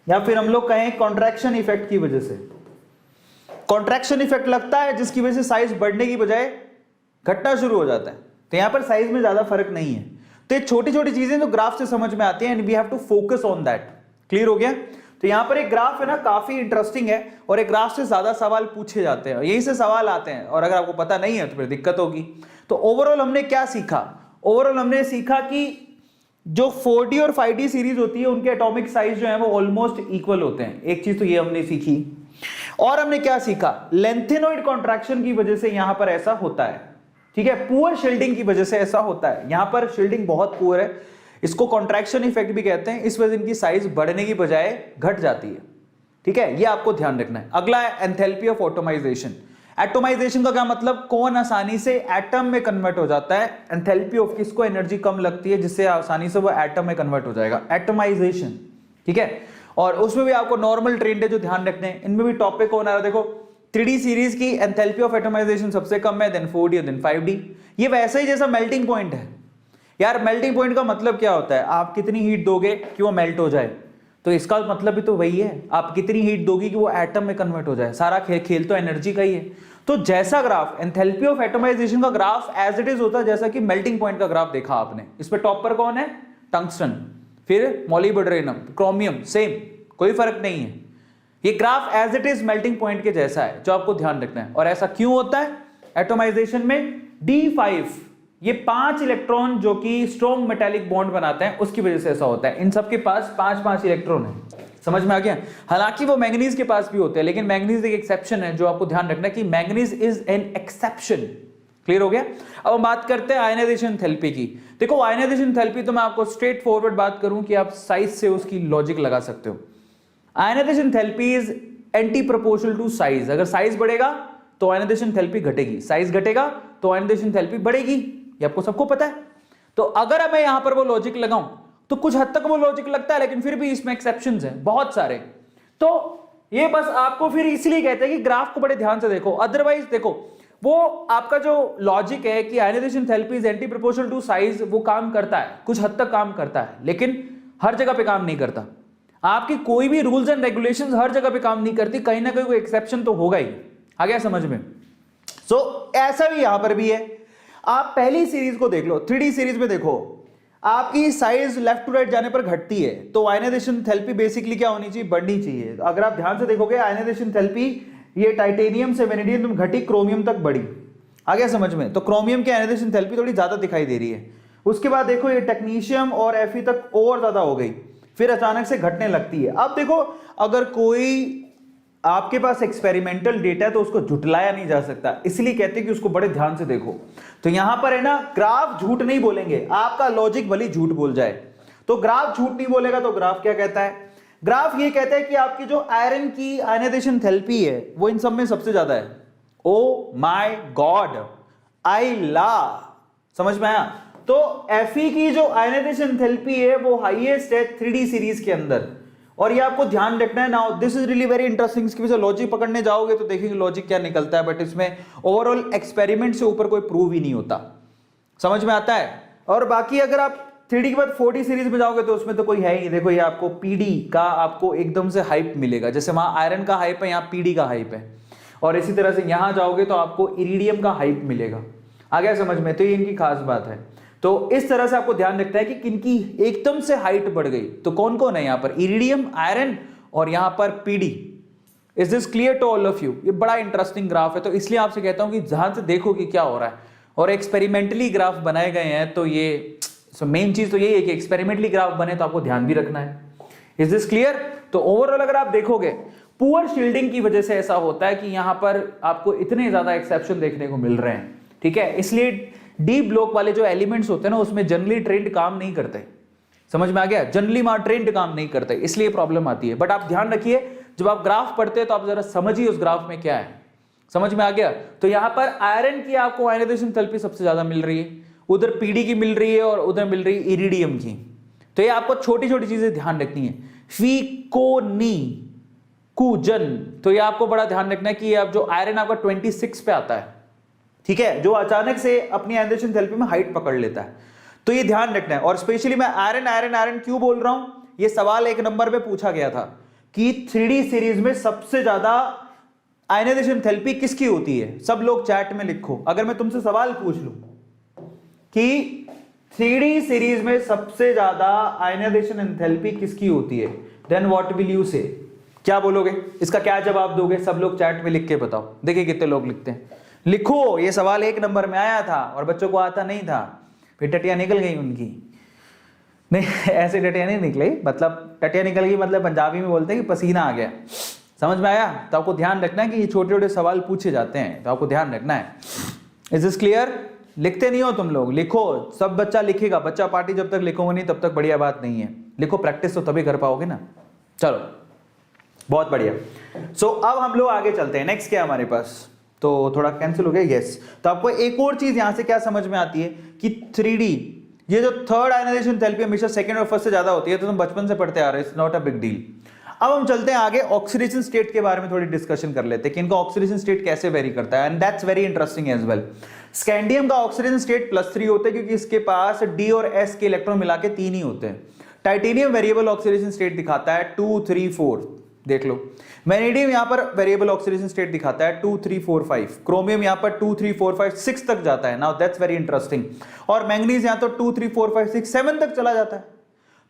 या फिर हम लोग कहें कॉन्ट्रैक्शन इफेक्ट की वजह से। कॉन्ट्रैक्शन इफेक्ट लगता है जिसकी वजह से साइज बढ़ने की बजाय घटना शुरू हो जाता है। तो यहां पर साइज में ज्यादा फर्क नहीं है। तो ये छोटी छोटी चीजें जो ग्राफ से समझ में आती हैं, and we have to focus on that. Clear हो गया। तो यहां पर एक ग्राफ है ना, काफी इंटरेस्टिंग है, और एक ग्राफ से ज्यादा सवाल पूछे जाते हैं, यहीं से सवाल आते हैं, और अगर आपको पता नहीं है तो फिर दिक्कत होगी। तो ओवरऑल हमने क्या सीखा, ओवरऑल हमने सीखा कि जो 4D और 5D सीरीज होती है उनके एटॉमिक साइज जो है वो ऑलमोस्ट इक्वल होते हैं। एक चीज तो ये हमने सीखी, और हमने क्या सीखा, लेंथेनॉइड कॉन्ट्रैक्शन की वजह से यहां पर ऐसा होता है, ठीक है, पुअर शिल्डिंग की वजह से ऐसा होता है। यहां पर शिल्डिंग बहुत पुअर है, इसको कॉन्ट्रैक्शन इफेक्ट भी कहते हैं, इस वजह से इनकी साइज बढ़ने की बजाय घट जाती है, ठीक है, ये आपको ध्यान रखना है। अगला है एंथैल्पी ऑफ एटोमाइजेशन। एटोमाइजेशन का क्या मतलब, कौन आसानी से एटम में कन्वर्ट हो जाता है, एंथैल्पी ऑफ किसको एनर्जी कम लगती है जिससे आसानी से वो एटम में कन्वर्ट हो जाएगा, एटोमाइजेशन, ठीक है। और उसमें भी आपको नॉर्मल ट्रेंड है जो ध्यान रखने हैं, इनमें भी टॉपिक कौन आ रहा है, देखो 3D सीरीज की एंथैल्पी ऑफ एटोमाइजेशन सबसे कम है, देन 4D देन 5D। ये वैसे ही जैसा मेल्टिंग पॉइंट है यार, मेल्टिंग पॉइंट का मतलब क्या होता है, आप कितनी हीट दोगे कि वो मेल्ट हो जाए, तो इसका मतलब भी तो वही है, आप कितनी हीट दोगी कि वो एटम में कन्वर्ट हो जाए। सारा खेल तो एनर्जी का ही है। तो जैसा ग्राफ एंथैल्पी ऑफ एटोमाइजेशन का ग्राफ एज इट इज होता है जैसा कि मेल्टिंग पॉइंट का ग्राफ देखा आपने। इस पे टॉप पर कौन है, टंगस्टन, फिर मोलिब्डेनम, क्रोमियम, सेम, कोई फर्क नहीं है। ये graph as it is melting point के जैसा है, जो आपको ध्यान रखना है। और ऐसा क्यों होता है, एटोमाइजेशन में D5 ये 5 इलेक्ट्रॉन जो कि स्ट्रॉन्ग मेटालिक बॉन्ड बनाते हैं उसकी वजह से ऐसा होता है। इन सब के पास 5-5 इलेक्ट्रॉन है, समझ में आ गया। हालांकि वो मैंगनीज के पास भी होते हैं, लेकिन मैंगनीज एक एक्सेप्शन है, जो आपको ध्यान रखना है कि manganese is an exception. Clear हो गया। अब हम बात करते हैं आयनाइजेशन थेरेपी की। देखो आयनाइजेशन थेरेपी तो मैं आपको स्ट्रेट फॉरवर्ड बात करूं कि आप साइज से उसकी लॉजिक लगा सकते हो। Ionisation enthalpy is anti proportional to size. अगर साइज बढ़ेगा तो आयनाइजेशन थेरेपी घटेगी, साइज घटेगा तो आयनाइजेशन थेरेपी बढ़ेगी, ये आपको सबको पता है। तो अगर मैं यहां पर वो लॉजिक लगाऊं तो कुछ हद तक वो लॉजिक लगता है, लेकिन फिर भी इसमें एक्सेप्शंस हैं बहुत सारे। तो ये बस आपको फिर इसलिए कहते हैं कि ग्राफ को बड़े ध्यान से देखो, अदरवाइज देखो वो आपका जो लॉजिक है कि ionisation enthalpy is anti proportional to size, वो काम करता है, कुछ हद तक काम करता है, लेकिन हर जगह पे काम नहीं करता। आपकी कोई भी रूल्स एंड रेगुलेशंस हर जगह पे काम नहीं करती, कहीं ना कहीं कोई एक्सेप्शन तो होगा ही। आ गया समझ में? सो ऐसा भी यहां पर भी है। आप पहली सीरीज को देख लो, 3D सीरीज में देखो, आपकी साइज लेफ्ट टू राइट जाने पर घटती है, तो आयनाइजेशन एंथैल्पी बेसिकली क्या होनी चाहिए? बढ़नी चाहिए। अगर आप ध्यान से देखोगे आयनाइजेशन एंथैल्पी ये टाइटेनियम से वेनेडियम में घटी, क्रोमियम तक बढ़ी। आ गया समझ में? तो क्रोमियम की आयनाइजेशन एंथैल्पी थोड़ी ज्यादा दिखाई दे रही है। उसके बाद देखो ये टेक्नीशियम और Fe तक और ज्यादा हो गई, फिर अचानक से घटने लगती है। अब देखो, अगर कोई आपके पास एक्सपेरिमेंटल डेटा है तो उसको झुटलाया नहीं जा सकता, इसलिए कहते हैं कि उसको बड़े ध्यान से देखो। तो यहां पर है ना, ग्राफ झूठ नहीं बोलेंगे, आपका लॉजिक भले झूठ बोल जाए। तो ग्राफ झूठ नहीं बोलेगा तो ग्राफ क्या कहता है? ग्राफ ये कहता है कि आपकी जो आयरन की आयनाइजेशन एंथैल्पी है वो इन सब में सबसे ज्यादा है। ओ माय गॉड, आई ला, समझ में आया? तो Fe की जो आयनाइजेशन एंथैल्पी है वो हाईएस्ट है 3D सीरीज के अंदर, और ये आपको ध्यान रखना है। Now this is really very interesting. इसकी वजह लॉजिक पकड़ने जाओगे तो देखेंगे लॉजिक क्या निकलता है, बट इसमें ओवरऑल एक्सपेरिमेंट से ऊपर कोई प्रूव ही नहीं होता। समझ में आता है? और बाकी अगर आप 3D के बाद 4D सीरीज में जाओगे तो उसमें तो कोई है ही नहीं। देखो ये आपको PD का आपको एकदम से हाइप मिलेगा, जैसे वहां आयरन का हाइप है, यहाँ PD का हाइप है, और इसी तरह से यहां जाओगे तो आपको इरिडियम का हाइप मिलेगा। आ गया समझ में? तो ये इनकी खास बात है। तो इस तरह से आपको ध्यान रखना है कि किनकी एकदम से हाइट बढ़ गई। तो कौन कौन है यहाँ पर? इरिडियम, आयरन और यहाँ पर PD। Is this clear to all of you? ये बड़ा इंटरेस्टिंग ग्राफ है, तो इसलिए आपसे कहता हूं कि ध्यान से देखो कि क्या हो रहा है। और एक्सपेरिमेंटली ग्राफ बनाए गए हैं, तो ये मेन चीज तो यही है कि एक्सपेरिमेंटली ग्राफ बने तो आपको ध्यान भी रखना है। Is this clear? तो ओवरऑल अगर आप देखोगे, पुअर शील्डिंग की वजह से ऐसा होता है कि यहां पर आपको इतने ज्यादा एक्सेप्शन देखने को मिल रहे हैं। ठीक है, इसलिए डी ब्लॉक वाले जो एलिमेंट्स होते हैं ना, उसमें जनरली ट्रेंड काम नहीं करते। समझ में आ गया? जनरली वहां ट्रेंड काम नहीं करते, इसलिए प्रॉब्लम आती है। बट आप ध्यान रखिए, जब आप ग्राफ पढ़ते हैं तो आप जरा समझिए उस ग्राफ में क्या है। समझ में आ गया? तो यहां पर आयरन की आपको आयनाइजेशन एंथैल्पी सबसे ज्यादा मिल रही है, उधर PD की मिल रही है, और उधर मिल रही है इरिडियम की। तो ये आपको छोटी छोटी चीजें ध्यान रखनी है। फीकोनी कुजन, तो ये आपको बड़ा ध्यान रखना है कि आप जो आयरन आपका 26 पे आता है, ठीक है, जो अचानक से अपनी आयनाइजेशन एंथैल्पी में हाइट पकड़ लेता है, तो ये ध्यान रखना है। और स्पेशली मैं आयरन आयरन आयरन क्यों बोल रहा हूं? ये सवाल 1 नंबर पे पूछा गया था कि 3D सीरीज में सबसे ज्यादा आयनाइजेशन एंथैल्पी किसकी होती है। सब लोग चैट में लिखो। अगर मैं तुमसे सवाल पूछ लूं कि 3D सीरीज में सबसे ज्यादा आयनाइजेशन एंथैल्पी किसकी होती है, देन व्हाट विल यू से? क्या बोलोगे? इसका क्या जवाब दोगे? सब लोग चैट में लिख के बताओ, देखिए कितने लोग लिखते हैं। लिखो, ये सवाल 1 नंबर में आया था और बच्चों को आता नहीं था, फिर टटिया निकल गई उनकी। नहीं, ऐसे टटिया नहीं निकली, मतलब टटिया निकल गई मतलब पंजाबी में बोलते हैं कि पसीना आ गया। समझ में आया? तो आपको ध्यान रखना है कि ये छोटे छोटे सवाल पूछे जाते हैं, तो आपको ध्यान रखना है। Is this clear? लिखते नहीं हो तुम लोग? लिखो, सब बच्चा लिखेगा। बच्चा पार्टी जब तक लिखोगे नहीं तब तक बढ़िया बात नहीं है। लिखो, प्रैक्टिस तो तभी कर पाओगे ना। चलो, बहुत बढ़िया। सो अब हम लोग आगे चलते हैं। नेक्स्ट क्या है हमारे पास? तो थोड़ा कैंसिल हो गया, यस। तो आपको एक और चीज यहां से क्या समझ में आती है कि 3D, ये जो थर्ड आयनाइजेशन एंथैल्पी हमेशा सेकंड और फर्स्ट से ज्यादा होती है, तो तुम बचपन से पढ़ते आ रहे हो, it's not a big deal. अब हम चलते हैं आगे, ऑक्सीडेशन स्टेट के बारे में थोड़ी डिस्कशन कर लेते हैं कि इनका ऑक्सीडेशन स्टेट कैसे वेरी करता है, and that's very interesting as well. Scandium का ऑक्सीडेशन स्टेट +3 होता है क्योंकि इसके पास D और S के इलेक्ट्रॉन मिला के 3 ही होते हैं। टाइटेनियम वेरिएबल ऑक्सीडेशन स्टेट दिखाता है 2, 3, 4, देख लो। वेनेडियम यहां पर वेरिएबल ऑक्सीडेशन स्टेट दिखाता है 2, 3, 4, 5। क्रोमियम यहां पर 2, 3, 4, 5, 6 तक जाता है। Now that's very interesting. और मैंगनीज यहां तो 2, 3, 4, 5, 6, 7 तक चला जाता है।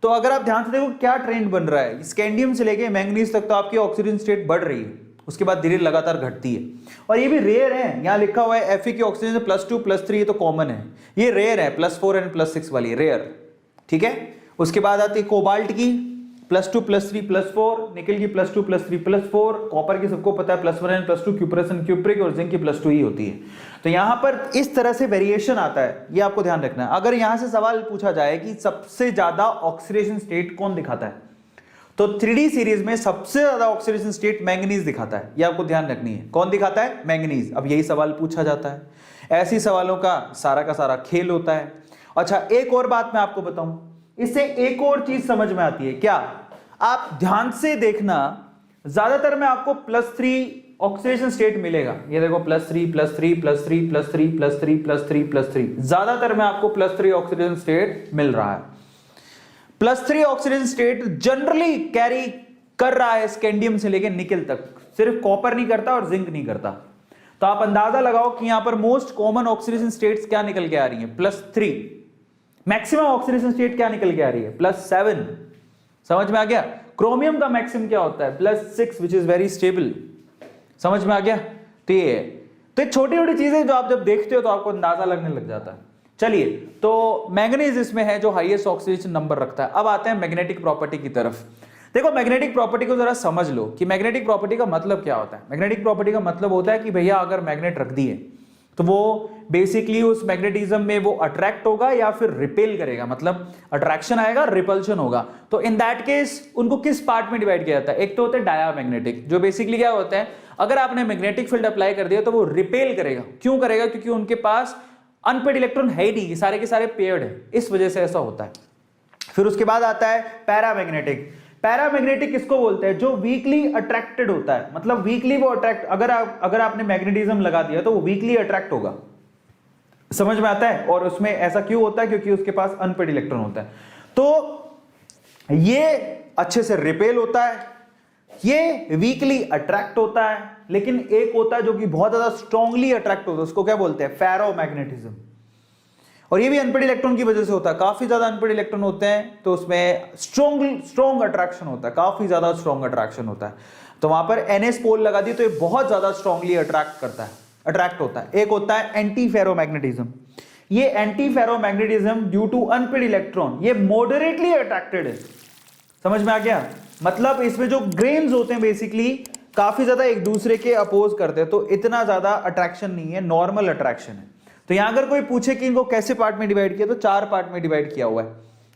तो अगर आप ध्यान से देखो क्या ट्रेंड बन रहा है, स्कैंडियम से लेके मैंगनीज तक तो आपकी ऑक्सीडेशन स्टेट बढ़ रही है, उसके बाद धीरे लगातार घटती है। और ये भी रेयर है, यहां लिखा हुआ है Fe की ऑक्सीजन +2, +3, ये तो कॉमन है। ये रेयर है, +4 एंड +6 वाली रेयर, ठीक है। उसके बाद आती है कोबाल्ट की +2, +3, +4, निकल की +2, +3, +4, कॉपर की सबको पता है +1 एंड +2, क्यूपरस एंड क्यूप्रिक, और जिंक की +2 ही होती है। तो यहां पर इस तरह से वेरिएशन आता है, ये आपको ध्यान रखना है। अगर यहां से सवाल पूछा जाए कि सबसे ज्यादा ऑक्सीडेशन स्टेट कौन दिखाता है, तो 3D सीरीज में सबसे ज्यादा ऑक्सीडेशन स्टेट मैंगनीज दिखाता है, ये आपको ध्यान रखनी है। कौन दिखाता है? मैंगनीज। अब यही सवाल पूछा जाता है, ऐसी सवालों का सारा खेल होता है। अच्छा, एक और बात मैं आपको बताऊं, इससे एक और चीज समझ में आती है। क्या? आप ध्यान से देखना, ज्यादातर मैं आपको +3 ऑक्सीडेशन स्टेट मिलेगा। ये देखो +3 +3 +3 +3 +3 +3 +3, ज्यादातर में आपको +3 ऑक्सीडेशन स्टेट मिल रहा है। +3 ऑक्सीडेशन स्टेट जनरली कैरी कर रहा है स्कैंडियम से लेके निकल तक, सिर्फ कॉपर नहीं करता और जिंक नहीं करता। तो आप अंदाजा लगाओ कि यहां पर मोस्ट कॉमन ऑक्सीडेशन स्टेट्स क्या निकल के आ रही है, +3। मैक्सिमम ऑक्सीडेशन स्टेट क्या निकल के आ रही है, +7। समझ में आ गया। क्रोमियम का मैक्सिमम क्या होता है, +6 विच इज वेरी स्टेबल। समझ में आ गया। तो ये है, तो ये छोटी छोटी चीजें जो आप जब देखते हो तो आपको अंदाजा लगने लग जाता है। चलिए, तो मैंगनीज इसमें है जो हाईएस्ट ऑक्सीडेशन नंबर रखता है। अब आते हैं मैग्नेटिक प्रॉपर्टी की तरफ। देखो मैग्नेटिक प्रॉपर्टी को जरा समझ लो कि मैग्नेटिक प्रॉपर्टी का मतलब क्या होता है। मैग्नेटिक प्रॉपर्टी का मतलब होता है कि भैया अगर मैग्नेट रख दिए तो वो बेसिकली उस मैग्नेटिज्म में वो अट्रैक्ट होगा या फिर रिपेल करेगा, मतलब अट्रैक्शन आएगा, रिपल्शन होगा। तो इन दैट केस उनको किस पार्ट में डिवाइड किया जाता है, एक तो होता है डायामैग्नेटिक, जो बेसिकली क्या होता है, अगर आपने मैग्नेटिक फील्ड अप्लाई कर दिया तो वो रिपेल करेगा। क्यों करेगा, क्योंकि उनके पास अनपेड इलेक्ट्रॉन है ही नहीं, सारे के सारे पेयर्ड है, इस वजह से ऐसा होता है। फिर उसके बाद आता है पैरामैग्नेटिक। पैरामैग्नेटिक किसको बोलते हैं, जो वीकली अट्रैक्टेड होता है, मतलब वीकली वो अट्रैक्ट, अगर आपने मैग्नेटिज्म लगा दिया तो वो वीकली अट्रैक्ट होगा। समझ में आता है। और उसमें ऐसा क्यों होता है, क्योंकि उसके पास अनपेड इलेक्ट्रॉन होता है। तो ये अच्छे से रिपेल होता है, ये वीकली अट्रैक्ट होता है, लेकिन एक होता है जो कि बहुत ज्यादा स्ट्रांगली अट्रैक्ट होता है, उसको क्या बोलते हैं, फेरोमैग्नेटिज्म। और ये भी अनपेड इलेक्ट्रॉन की वजह से होता है, काफी ज्यादा अनपेड इलेक्ट्रॉन होते हैं तो उसमें स्ट्रॉन्ग अट्रैक्शन होता है, काफी ज्यादा स्ट्रॉन्ग अट्रैक्शन होता है। तो वहां पर NS पोल लगा दी तो ये बहुत ज्यादा स्ट्रांगली अट्रैक्ट होता है। एक होता है एंटी फेरोमैग्नेटिज्म। ये anti ferromagnetism due to unpaired electron, ये मॉडरेटली अट्रैक्टेड है। समझ में आ गया। मतलब इसमें जो ग्रेन्स होते हैं बेसिकली काफी ज्यादा एक दूसरे के अपोज करते हैं, तो इतना ज्यादा अट्रैक्शन नहीं है, नॉर्मल अट्रैक्शन है। तो यहां अगर कोई पूछे कि इनको कैसे पार्ट में डिवाइड किया, तो 4 पार्ट में डिवाइड किया हुआ है।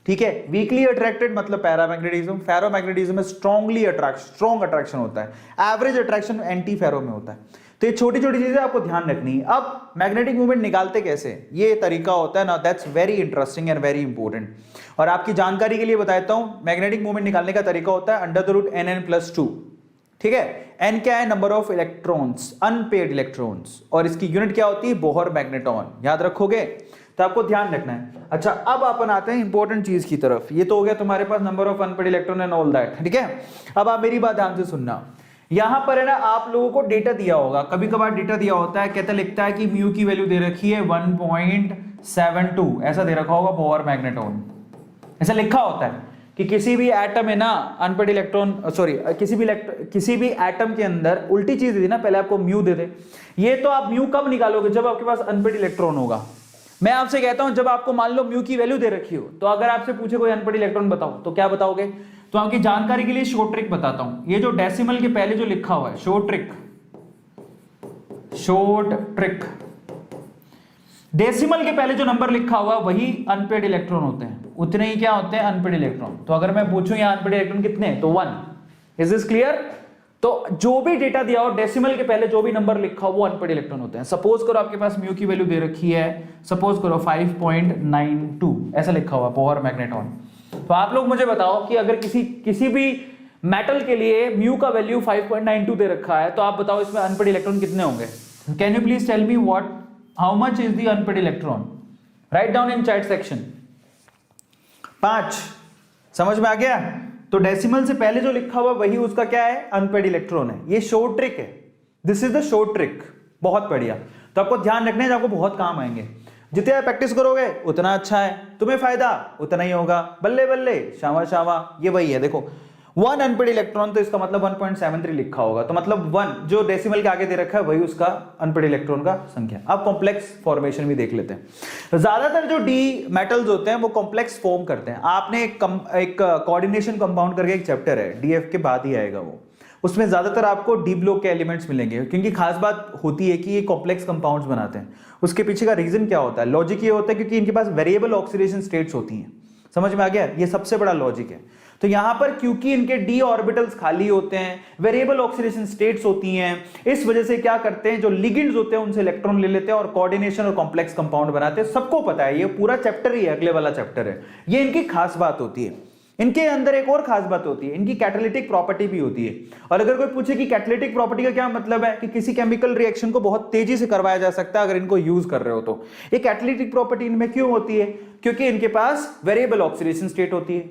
ठीक है। वीकली अट्रैक्टेड मतलब पैरामैग्नेटिज्म, फेरोमैग्नेटिज्म में स्ट्रॉन्ग अट्रैक्शन होता है, एवरेज अट्रैक्शन एंटी फेरो में होता है। तो ये छोटी छोटी चीजें आपको ध्यान रखनी है। अब मैग्नेटिक मूवमेंट निकालते कैसे, ये तरीका होता है ना, that's very interesting and very important. और आपकी जानकारी के लिए बताता हूं, मैग्नेटिक मूवमेंट निकालने का तरीका होता है √NN+2। ठीक है। n क्या है, number of electrons, unpaired electrons, और इसकी यूनिट क्या होती है, बोहर मैग्नेटॉन। याद रखोगे तो आपको ध्यान रखना है। अच्छा, अब अपन आते हैं इंपॉर्टेंट चीज की तरफ। ये तो हो गया तुम्हारे पास number of unpaired electron and all that. ठीक है। अब आप मेरी बात ध्यान से सुनना। यहां पर है ना, आप लोगों को डेटा दिया होगा, कभी कभार डेटा दिया होता है, कहता लिखता है कि म्यू की वैल्यू दे रखी है 1.72, ऐसा दे रखा होगा बोहर मैग्नेटॉन, ऐसा लिखा होता है कि किसी भी एटम है ना, अनपेड इलेक्ट्रॉन, सॉरी, किसी भी एटम के अंदर उल्टी चीज दी ना, पहले आपको म्यू दे दे। ये तो आप म्यू कब निकालोगे, जब आपके पास अनपेड इलेक्ट्रॉन होगा। मैं आपसे कहता हूं, जब आपको मान लो म्यू की वैल्यू दे रखी हो, तो अगर आपसे पूछे कोई अनपेड इलेक्ट्रॉन बताओ, तो क्या बताओगे। तो आपकी जानकारी के लिए शॉर्ट ट्रिक बताता हूं। ये जो डेसिमल के पहले जो लिखा हुआ है, शॉर्ट ट्रिक, डेसिमल के पहले जो नंबर लिखा हुआ वही अनपेड इलेक्ट्रॉन होते हैं, उतने ही क्या होते हैं, अनपेड इलेक्ट्रॉन। तो अगर मैं पूछूं यहाँ अनपेड इलेक्ट्रॉन कितने, तो 1। Is this clear. तो जो भी डेटा दिया हो, डेसिमल के पहले जो भी नंबर लिखा हो वो अनपेड इलेक्ट्रॉन होते हैं। सपोज करो आपके पास म्यू की वैल्यू दे रखी है, सपोज करो 5.92, ऐसा लिखा हुआ बोहर मैग्नेटॉन। तो आप लोग मुझे बताओ कि अगर किसी भी मेटल के लिए म्यू का वैल्यू 5.92 दे रखा है, तो आप बताओ इसमें अनपेड इलेक्ट्रॉन कितने होंगे। Can you please tell me what, how much is the unpaired electron, write down in chat section. 5। समझ में आ गया। तो डेसिमल से पहले जो लिखा हुआ वही उसका क्या है, अनपेड इलेक्ट्रॉन है। ये शॉर्ट ट्रिक है, this is the short trick. बहुत बढ़िया। तो आपको ध्यान रखना है, आपको बहुत काम आएंगे। जितने आप प्रैक्टिस करोगे उतना अच्छा है, तुम्हें फायदा उतना ही होगा। बल्ले बल्ले, शावा शावा, ये वही है। देखो 1 अनपेड इलेक्ट्रॉन, तो इसका मतलब 1.73 लिखा होगा, तो मतलब 1 जो डेसिमल के आगे दे रखा है वही उसका अनपेड इलेक्ट्रॉन का संख्या। अब कॉम्प्लेक्स फॉर्मेशन भी देख लेते हैं। ज्यादातर जो डी मेटल्स होते हैं वो कॉम्प्लेक्स फॉर्म करते हैं। आपने एक कोऑर्डिनेशन कंपाउंड करके एक चैप्टर है, डीएफ के बाद ही आएगा वो, उसमें ज्यादातर आपको डी ब्लॉक के एलिमेंट्स मिलेंगे। क्योंकि खास बात होती है कि ये कॉम्प्लेक्स कंपाउंड्स बनाते हैं। उसके पीछे का रीजन क्या होता है, लॉजिक ये होता है क्योंकि इनके पास वेरिएबल ऑक्सीडेशन स्टेट्स होती हैं। समझ में आ गया, ये सबसे बड़ा लॉजिक है। तो यहां पर क्योंकि इनके डी ऑर्बिटल्स खाली होते हैं, वेरिएबल ऑक्सीडेशन स्टेट्स होती हैं, इस वजह से क्या करते हैं, जो लिगेंड्स होते हैं उनसे इलेक्ट्रॉन ले लेते हैं और कोऑर्डिनेशन और कॉम्प्लेक्स कंपाउंड बनाते हैं। सबको पता है, ये पूरा चैप्टर ही है, अगले वाला चैप्टर है, ये इनकी खास बात होती है। इनके अंदर एक और खास बात होती है, इनकी कैटालिटिक प्रॉपर्टी भी होती है। और अगर कोई पूछे कि कैटालिटिक प्रॉपर्टी का क्या मतलब है, कि किसी केमिकल रिएक्शन को बहुत तेजी से करवाया जा सकता है अगर इनको यूज कर रहे हो तो। ये कैटालिटिक प्रॉपर्टी इनमें क्यों होती है? क्योंकि इनके पास वेरिएबल ऑक्सीडेशन स्टेट होती है।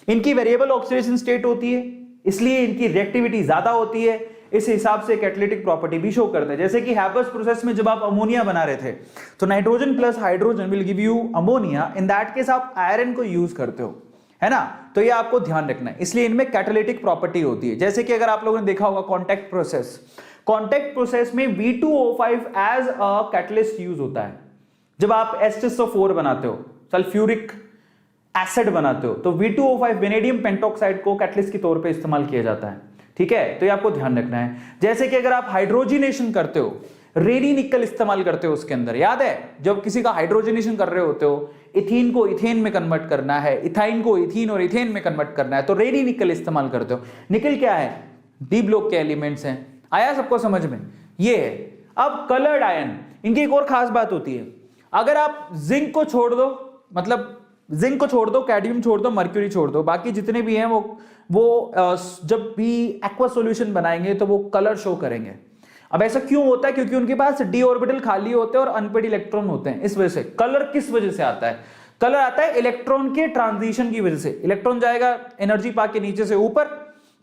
इनकी वेरिएबल ऑक्सीडेशन स्टेट होती है, इसलिए इनकी रिएक्टिविटी ज्यादा होती है। इस हिसाब से कैटालिटिक प्रॉपर्टी भी शो करते हैं। जैसे कि हैबर्स प्रोसेस में जब आप अमोनिया बना रहे थे तो nitrogen plus hydrogen will give you ammonia, in that case आप आयरन को यूज करते हो, है ना। तो ये आपको ध्यान रखना है, इसलिए इनमें कैटालिटिक प्रॉपर्टी होती है। जैसे कि अगर आप लोगों ने देखा होगा कांटेक्ट प्रोसेस में V2O5 as a catalyst use होता है। जब आप H2SO4 बनाते हो, सल्फ्यूरिक एसिड बनाते हो, तो V2O5 वेनेडियम पेंटॉक्साइड को कैटलिस्ट के तौर पे इस्तेमाल किया जाता है, ठीक है। तो ये आपको ध्यान रखना है। जैसे कि अगर आप हाइड्रोजनेशन करते हो, रेडी निकल इस्तेमाल करते हो उसके अंदर, याद है जब किसी का हाइड्रोजनेशन कर रहे होते हो, इथीन को इथेन में कन्वर्ट करना है, इथाइन को इथीन और इथेन में कन्वर्ट करना है, तो रेडी निकल इस्तेमाल करते हो। निकल क्या है? डी ब्लॉक के एलिमेंट्स हैं। आया सबको समझ में? ये है। अब कलर्ड आयन, इनकी एक और खास बात होती है। अगर आप जिंक को छोड़ दो, मतलब जिंक को छोड़ दो, कैडमियम छोड़ दो, मर्क्यूरी छोड़ दो, बाकी जितने भी हैं वो जब भी एक्वा सॉल्यूशन बनाएंगे तो वो कलर शो करेंगे। अब ऐसा क्यों होता है? क्योंकि उनके पास डी ऑर्बिटल खाली होते हैं और अनपेड इलेक्ट्रॉन होते हैं। इस वजह से कलर किस वजह से आता है? कलर आता है इलेक्ट्रॉन के ट्रांजिशन की वजह से। इलेक्ट्रॉन जाएगा एनर्जी पाके नीचे से ऊपर,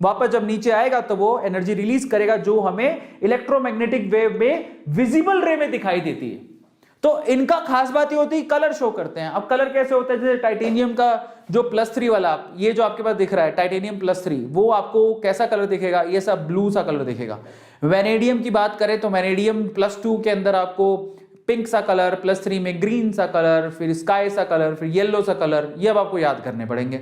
वापस जब नीचे आएगा तो वो एनर्जी रिलीज करेगा जो हमें इलेक्ट्रोमैग्नेटिक वेव में विजिबल रे में दिखाई देती है। तो इनका खास बात ये होती है कलर शो करते हैं। अब कलर कैसे होता है? जैसे टाइटेनियम का जो +3 वाला, ये जो आपके पास दिख रहा है टाइटेनियम +3, वो आपको कैसा कलर दिखेगा? ये सब ब्लू सा कलर दिखेगा। वेनेडियम की बात करें तो वेनेडियम +2 के अंदर आपको पिंक सा कलर, +3 में ग्रीन सा कलर, फिर स्काई सा कलर, फिर येलो सा कलर, ये अब आपको याद करने पड़ेंगे,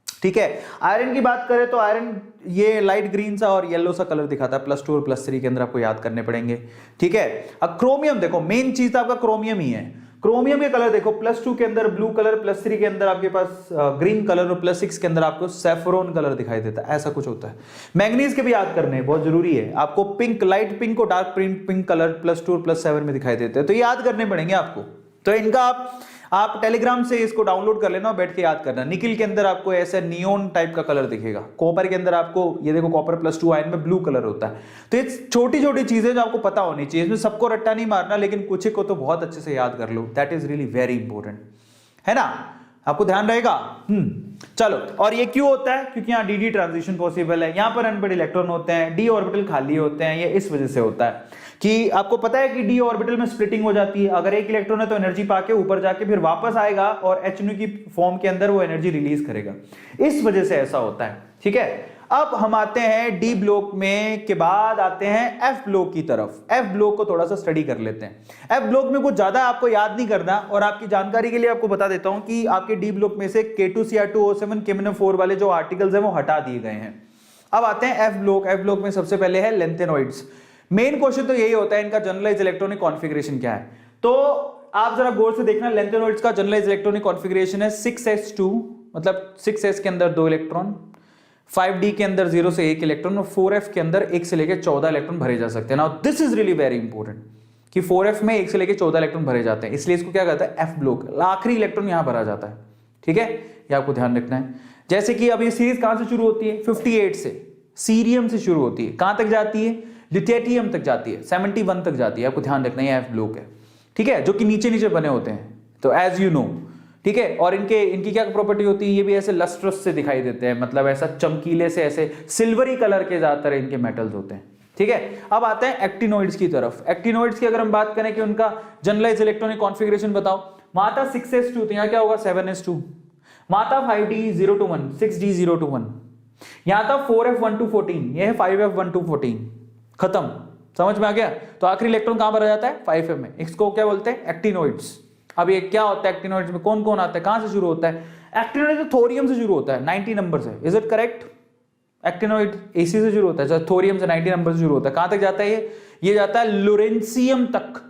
ठीक है। आयरन की बात करें तो आयरन ये लाइट ग्रीन सा और येलो सा कलर दिखाता है, +2 और +3 के अंदर आपको याद करने पड़ेंगे, ठीक है। अब क्रोमियम देखो, मेन चीज आपका क्रोमियम ही है। क्रोमियम के कलर देखो, +2 के अंदर ब्लू कलर, +3 के अंदर आपके पास ग्रीन कलर और +6 के अंदर आपको सैफरॉन कलर दिखाई देता है, ऐसा कुछ होता है। मैंगनीज के भी याद करने बहुत जरूरी है आपको, पिंक, लाइट पिंक और डार्क पिंक कलर +2 और +7 में दिखाई देते हैं, तो याद करने पड़ेंगे आपको। तो इनका आप टेलीग्राम से इसको डाउनलोड कर लेना और बैठ के याद करना। निकिल के अंदर आपको ऐसे नियोन टाइप का कलर दिखेगा, कॉपर के अंदर आपको ये देखो कॉपर +2 आयन में ब्लू कलर होता है। तो ये छोटी छोटी चीजें जो आपको पता होनी चाहिए, इसमें सबको रट्टा नहीं मारना, लेकिन कुछ को तो बहुत अच्छे से याद कर लो, that is really very important, है ना। आपको ध्यान रहेगा। चलो, और ये क्यों होता है? क्योंकि यहाँ डी ट्रांजिशन पॉसिबल है, यहाँ पर अनपेड इलेक्ट्रॉन होते हैं, डी ऑर्बिटल खाली होते हैं, ये इस वजह से होता है कि आपको पता है कि डी ऑर्बिटल में स्प्लिटिंग हो जाती है। अगर एक इलेक्ट्रॉन है तो एनर्जी पाके ऊपर जाके फिर वापस आएगा और HNO की फॉर्म के अंदर वो एनर्जी रिलीज करेगा, इस वजह से ऐसा होता है, ठीक है। अब हम आते हैं डी ब्लॉक में के बाद आते हैं एफ ब्लॉक की तरफ। एफ ब्लॉक को थोड़ा सा स्टडी कर लेते हैं। एफ ब्लॉक में कुछ ज्यादा आपको याद नहीं करना, और आपकी जानकारी के लिए आपको बता देता हूं कि आपके डी ब्लॉक में से K2Cr2O7 KMnO4 वाले जो आर्टिकल्स हैं वो हटा दिए गए हैं। अब आते हैं एफ ब्लॉक। एफ ब्लॉक में सबसे पहले है लेंथेनॉइड्स। मेन क्वेश्चन तो यही होता है इनका जनरलाइज इलेक्ट्रॉनिक कॉन्फ़िगरेशन क्या है। तो आप जरा गौर से देखना, लेंथेनॉइड्स का जनरलाइज इलेक्ट्रॉनिक कॉन्फ़िगरेशन है 6s2, मतलब 6s के अंदर 2 इलेक्ट्रॉन, 5d के अंदर 0 से 1 इलेक्ट्रॉन, और 4f के अंदर 1 से लेकर 14 इलेक्ट्रॉन भरे जा सकते हैं। Now this is really very important कि 4f में 1 से लेकर 14 इलेक्ट्रॉन भरे जाते हैं, इसलिए इसको क्या कहता है? F block. आखिरी इलेक्ट्रॉन यहां भरा जाता है, ठीक है, ये आपको ध्यान रखना है। जैसे कि अब ये सीरीज कहां से शुरू होती है? 58 से, सीरियम से शुरू होती है, कहां तक जाती है? लिथियम तक जाती है, 71 तक जाती है, आपको ध्यान रखना है, एफ ब्लॉक है, ठीक है, जो कि नीचे नीचे बने होते हैं, तो एज यू नो, ठीक है। और इनकी क्या प्रॉपर्टी होती है? ये भी ऐसे लस्ट्रस से दिखाई देते हैं, मतलब ऐसा चमकीले से, ऐसे सिल्वरी कलर के ज्यादातर इनके मेटल्स होते हैं, ठीक है। अब आते हैं एक्टिनॉइड्स की तरफ। एक्टिनॉइड्स की अगर हम बात करें कि उनका जनरलाइज इलेक्ट्रॉनिक कॉन्फ़िगरेशन बताओ, माता 6s2, तो यहाँ क्या होगा? 7s2, माता 5d0 6d 0 यहां था 4f1 to 14, ये है 5f1 to 14, खत्म, समझ में आ गया। तो आखिरी इलेक्ट्रॉन कहां भरा जाता है? 5f में, इसको क्या बोलते हैं? एक्टिनॉइड्स। अब ये क्या होता है एक्टिनॉइड्स में? कौन कौन आता है, कहां से शुरू होता है? एक्टिनॉइड तो थोरियम से शुरू होता है, 90 नंबर से, is it correct? Actinoid AC से शुरू होता है, थोरियम से 90 नंबर से शुरू होता है। कहां तक जाता है ये जाता है लोरेंसियम तक,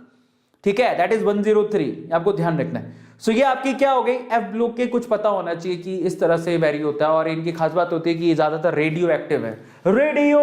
ठीक है, दैट इज 103, आपको ध्यान रखना है। सो ये आपकी क्या हो गई? एफ ब्लॉक के कुछ पता होना चाहिए कि इस तरह से वेरी होता है, और इनकी खास बात होती है कि ये ज्यादातर रेडियो एक्टिव है। Radio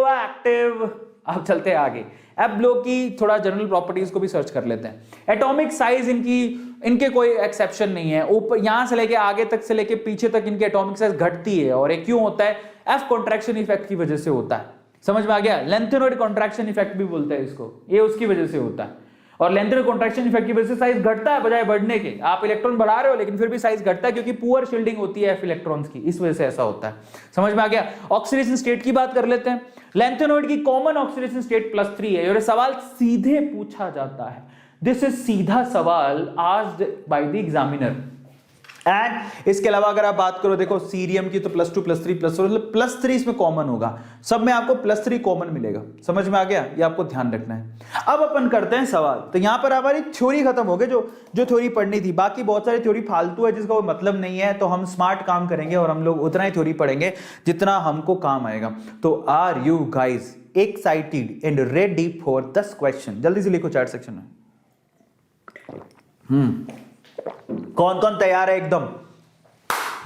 active. अब चलते हैं आगे। अब लोग की थोड़ा जनरल प्रॉपर्टीज को भी सर्च कर लेते हैं। एटॉमिक साइज इनके कोई एक्सेप्शन नहीं है, ऊपर यहां से लेके आगे तक से लेके पीछे तक इनकी एटॉमिक साइज घटती है, और ये क्यों होता है? एफ कॉन्ट्रैक्शन इफेक्ट की वजह से होता है। समझ में आ गया? लेंथेनॉइड कॉन्ट्रैक्शन इफेक्ट भी बोलते हैं इसको, ये उसकी वजह से होता है। और लेंथेनॉइड कॉन्ट्रैक्शन इफेक्ट की वजह से साइज घटता है बजाय बढ़ने के। आप इलेक्ट्रॉन बढ़ा रहे हो लेकिन फिर भी साइज घटता है, क्योंकि पुअर शील्डिंग होती है एफ इलेक्ट्रॉन्स की, इस वजह से ऐसा होता है। समझ में आ गया? ऑक्सीडेशन स्टेट की बात कर लेते हैं। लेंथेनॉइड की कॉमन ऑक्सीडेशन स्टेट +3 है। और ये सवाल सीधे पूछा जाता है, दिस इज सीधा सवाल asked by the examiner. And इसके अलावा अगर आप बात करो, देखो सीरियम की तो +2 +3 +4, मतलब +3 इसमें कॉमन होगा, सब में आपको +3 कॉमन मिलेगा। समझ में आ गया? ये आपको ध्यान रखना है। अब अपन करते हैं सवाल। तो यहां पर हमारी थ्योरी खत्म हो गई, जो थ्योरी पढ़नी थी। बाकी बहुत सारी थ्योरी फालतू है जिसका कोई मतलब नहीं है, तो हम स्मार्ट काम करेंगे और हम लोग उतना ही थ्योरी पढ़ेंगे जितना हमको काम आएगा। तो are you guys excited and ready for 10 question? जल्दी से लिखो चैट सेक्शन में। कौन कौन तैयार है एकदम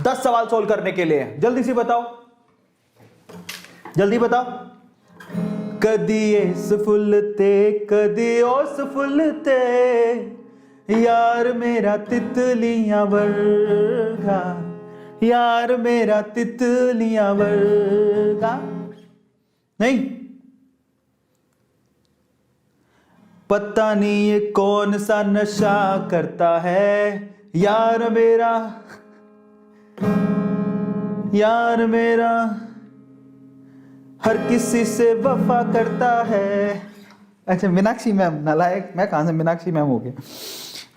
10 सवाल सोल्व करने के लिए? जल्दी से बताओ, जल्दी बताओ। कदी एस फुलते कदी ओस फुलते, यार मेरा तितलियां वर्गा, यार मेरा तितलियां वर्गा। नहीं, पता नहीं ये कौन सा नशा करता है, यार मेरा, यार मेरा हर किसी से वफा करता है। अच्छा, मीनाक्षी मैम, नालायक, मैं कहां से मीनाक्षी मैम हो गया?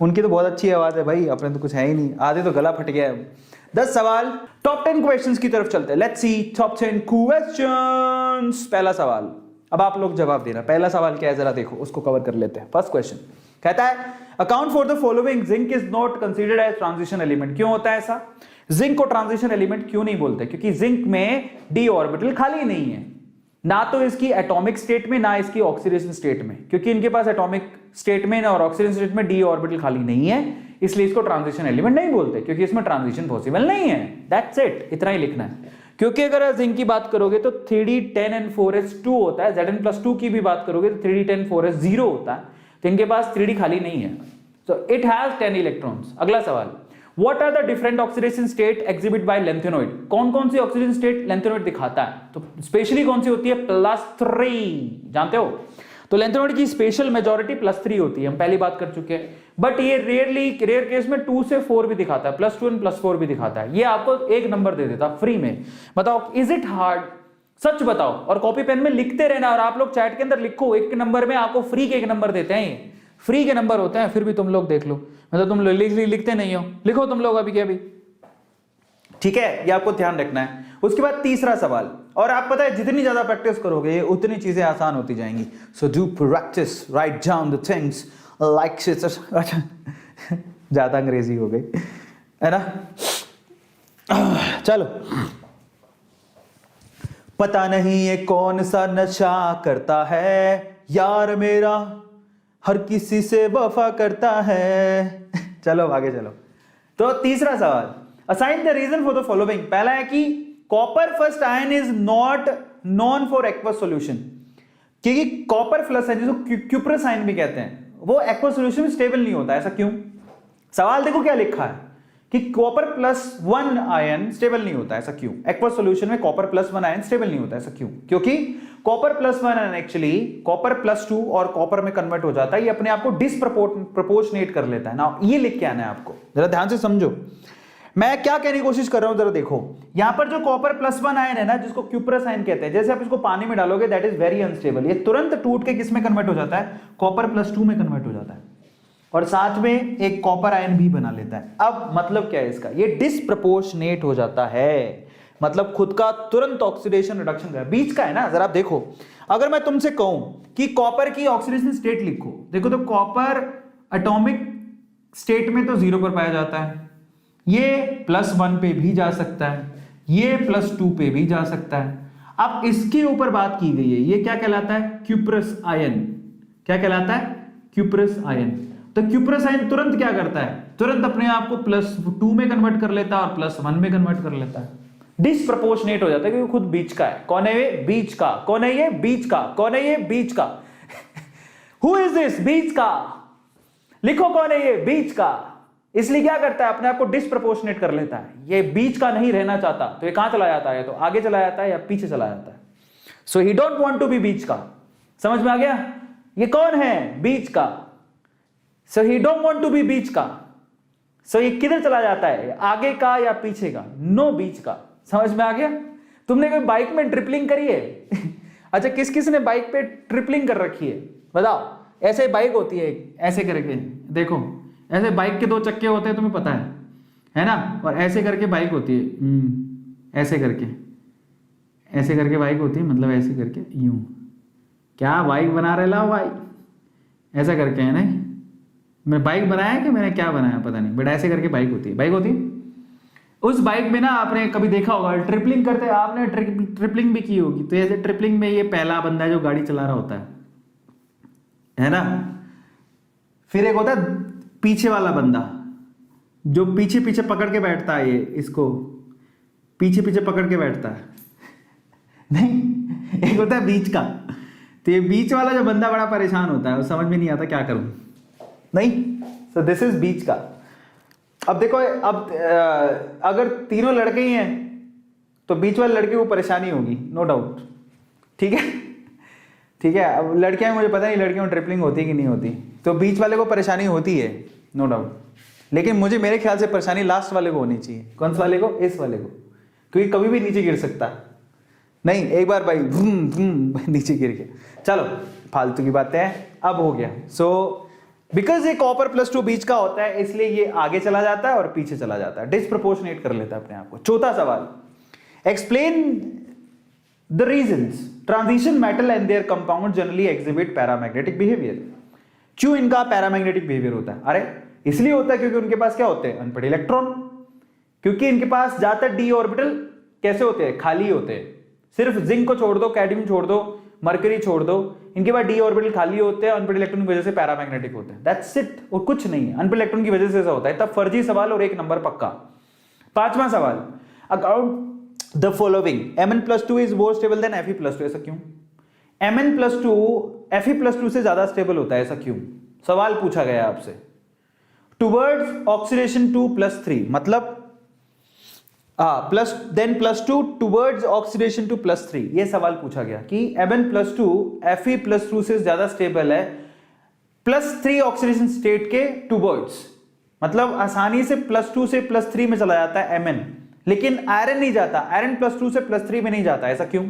उनकी तो बहुत अच्छी आवाज है भाई, अपने तो कुछ है ही नहीं, आधे तो गला फट गया है। 10 सवाल, टॉप 10 क्वेश्चंस की तरफ चलते हैं। Let's see top 10 questions. पहला सवाल, अब आप लोग जवाब देना। पहला सवाल क्या है जरा देखो, उसको कवर कर लेते हैं। फर्स्ट क्वेश्चन कहता है, account for the following, zinc is not considered as transition element. क्यों होता है ऐसा? जिंक को ट्रांजिशन एलिमेंट क्यों नहीं बोलते? क्योंकि जिंक में डी ऑर्बिटल खाली नहीं है, ना तो इसकी एटॉमिक स्टेट में ना इसकी ऑक्सीडेशन स्टेट में। क्योंकि इनके पास एटॉमिक स्टेट में और ऑक्सीडेशन स्टेट में डी ऑर्बिटल खाली नहीं है, इसलिए इसको ट्रांजिशन एलिमेंट नहीं बोलते, क्योंकि इसमें ट्रांजिशन पॉसिबल नहीं है। दैट्स इट, इतना ही लिखना है। क्योंकि अगर जिंक की बात करोगे तो 3d 10 and 4s2 होता है, Zn+2 की भी बात करोगे तो 3d 10 4s 0 होता है, तो इनके पास 3d खाली नहीं है, so it has 10 इलेक्ट्रॉन्स। अगला सवाल, what are the different oxidation state exhibit by lanthanide? कौन कौन सी ऑक्सीडेशन स्टेट लैंथेनॉइड दिखाता है? तो स्पेशली कौन सी होती है? +3, जानते हो? तो लैंथेनॉइड की स्पेशल मेजॉरिटी +3 होती है, हम पहली बात कर चुके हैं। बट ये रेयर केस में 2 से 4 भी दिखाता है, +2 और +4 भी दिखाता है। ये आपको 1 नंबर दे देता फ्री में। बताओ, इज इट हार्ड? सच बताओ, और कॉपी पेन में लिखते रहना, और आप लोग चैट के अंदर लिखो, 1 नंबर में आपको फ्री के 1 नंबर देते हैं, ये फ्री के नंबर होते हैं, फिर भी तुम लोग देख लो, मतलब तुम लोग लिखते नहीं हो, लिखो तुम लोग अभी के अभी, ठीक है? ये आपको ध्यान रखना है। उसके बाद तीसरा सवाल, और आप पता है जितनी ज्यादा प्रैक्टिस करोगे उतनी चीजें आसान होती जाएंगी। So do practice, write down the things like. अच्छा, ज्यादा अंग्रेजी हो गई है ना? चलो, पता नहीं ये कौन सा नशा करता है, यार मेरा हर किसी से वफा करता है। चलो आगे चलो। तो तीसरा सवाल, assign the reason for the following. पहला है कि copper first ion is not known for aqueous solution, क्योंकि कॉपर प्लस आयन जिसको क्यूप्रस आयन भी कहते हैं, वो एक्वस सॉल्यूशन में स्टेबल नहीं होता। ऐसा क्यों? सवाल देखो क्या लिखा है कि कॉपर +1 आयन स्टेबल नहीं होता। ऐसा क्यों? एक्वस सॉल्यूशन में कॉपर +1 आयन स्टेबल नहीं होता। ऐसा क्यों? क्योंकि कॉपर +1 आयन एक्चुअली कॉपर +2 और कॉपर में कन्वर्ट हो जाता है, ये अपने आप को डिस्प्रपोर्शनेट कर लेता है ना। ये लिख के आना है आपको, जरा ध्यान से समझो मैं क्या कहने की कोशिश कर रहा हूं। जरा देखो, यहां पर जो कॉपर +1 आयन है ना, जिसको क्यूप्रस आयन कहते हैं, जैसे आप इसको पानी में डालोगे दैट इज वेरी अनस्टेबल, ये तुरंत टूट के किस में कन्वर्ट हो जाता है? कॉपर +2 में कन्वर्ट हो जाता है, और साथ में एक कॉपर आयन भी बना लेता है। अब मतलब क्या है इसका? ये डिस्प्रपोर्शनेट हो जाता है, मतलब खुद का तुरंत ऑक्सीडेशन रिडक्शन का बीच का है ना। जरा आप देखो, अगर मैं तुमसे कहूं कि कॉपर की ऑक्सीडेशन स्टेट लिखो, देखो तो कॉपर एटॉमिक स्टेट में तो 0 पर पाया जाता है, ये +1 पे भी जा सकता है, ये +2 पे भी जा सकता है। अब इसके ऊपर बात की गई है, ये क्या कहलाता है? Cuprous ion. क्या कहलाता है? Cuprous ion. तो क्यूप्रस आयन तुरंत क्या करता है? तुरंत अपने आप को +2 में कन्वर्ट कर लेता है और +1 में कन्वर्ट कर लेता है। डिस्प्रपोर्शनेट हो जाता है क्योंकि खुद बीच का है। कौन है ये? बीच का। कौन है ये? बीच का। कौन है ये? बीच का। हु इज दिस, बीच का, लिखो कौन है ये, बीच का। इसलिए क्या करता है, अपने आप को डिस्प्रपोर्शनेट कर लेता है, ये बीच का नहीं रहना चाहता, तो ये कहां चला जाता है, तो आगे चला जाता है या पीछे चला जाता है। So he don't want to be बीच का, समझ में आ गया, ये कौन है, बीच का। So he don't want to be बीच का, सो ये किधर चला जाता है, आगे का या पीछे का, नो बीच का, समझ में आ गया। तुमने कोई बाइक में ट्रिपलिंग करी है अच्छा, किस किस ने बाइक पे ट्रिपलिंग कर रखी है बताओ। ऐसे बाइक होती है ऐसे करके, देखो ऐसे बाइक के दो चक्के होते हैं, तुम्हें पता है ना, और ऐसे करके बाइक होती है, ऐसे करके बाइक होती है, मतलब ऐसे करके यूं, क्या बाइक बना रहे ला भाई, ऐसा करके है नहीं, मैं बाइक बनाया कि मैंने क्या बनाया पता नहीं, बट ऐसे करके बाइक होती है। उस बाइक में ना आपने कभी देखा होगा ट्रिपलिंग करते, आपने ट्रिपलिंग भी की होगी, तो ऐसे ट्रिपलिंग में ये पहला बंदा है जो गाड़ी चला रहा होता है ना, फिर एक होता है पीछे वाला बंदा जो पीछे पीछे पकड़ के बैठता है, ये इसको पीछे पीछे पकड़ के बैठता है नहीं, एक होता है बीच का, तो ये बीच वाला जो बंदा बड़ा परेशान होता है, वो समझ में नहीं आता क्या करूं, नहीं, सो दिस इज बीच का। अब देखो, अब अगर तीनों लड़के ही हैं तो बीच वाले लड़के को परेशानी होगी, नो डाउट, ठीक है। अब लड़कियां, मुझे पता नहीं लड़कियों में ट्रिपलिंग होती है कि नहीं होती, तो बीच वाले को परेशानी होती है नो डाउट, लेकिन मेरे ख्याल से परेशानी लास्ट वाले को होनी चाहिए। कौन से वाले को, इस वाले को, क्योंकि कभी भी नीचे गिर सकता नहीं, एक बार भाई नीचे गिर गया। चलो फालतू की बातें हैं, अब हो गया। सो बिकॉज ये कॉपर प्लस 2 बीच का होता है, इसलिए ये आगे चला जाता है और पीछे चला जाता है, डिस्प्रपोर्शनेट कर लेता है अपने आप को। चौथा सवाल, explain the reasons transition metal and there compound generally exhibit paramagnetic behaviour. क्यों इनका पैरामैग्नेटिक बिहेवियर होता है? अरे इसलिए होता है क्योंकि उनके पास क्या होते हैं, अनपढ़ इलेक्ट्रॉन, क्योंकि इनके पास ज्यादातर डी ऑर्बिटल कैसे होते हैं, खाली होते हैं। सिर्फ जिंक को छोड़ दो, कैडमियम छोड़ दो, मरकरी छोड़ दो, इनके पास डी ऑर्बिटल खाली होते हैं, अनपढ़ इलेक्ट्रॉन की वजह से पैरामैग्नेटिक होते हैं, दैट्स इट, और कुछ नहीं है, अनपढ़ इलेक्ट्रॉन की वजह से ऐसा होता है। तब फर्जी सवाल और 1 नंबर पक्का। पांचवा सवाल, account the following, Mn+2 is more stable then Fe+2, ऐसा क्यों? Mn+2 Fe+2 से ज्यादा स्टेबल होता है, ऐसा क्यों? सवाल पूछा गया आपसे। टुवर्ड्स ऑक्सीडेशन 2+3, मतलब +2 टुवर्ड्स ऑक्सीडेशन टू +3, ये सवाल पूछा गया कि Mn+2 Fe+2 से ज्यादा स्टेबल है +3 ऑक्सीडेशन स्टेट के टुवर्ड्स, मतलब आसानी से +2 से +3 में चला जाता है Mn, लेकिन आयरन नहीं जाता, आयरन +2 से +3 में नहीं जाता, ऐसा क्यों?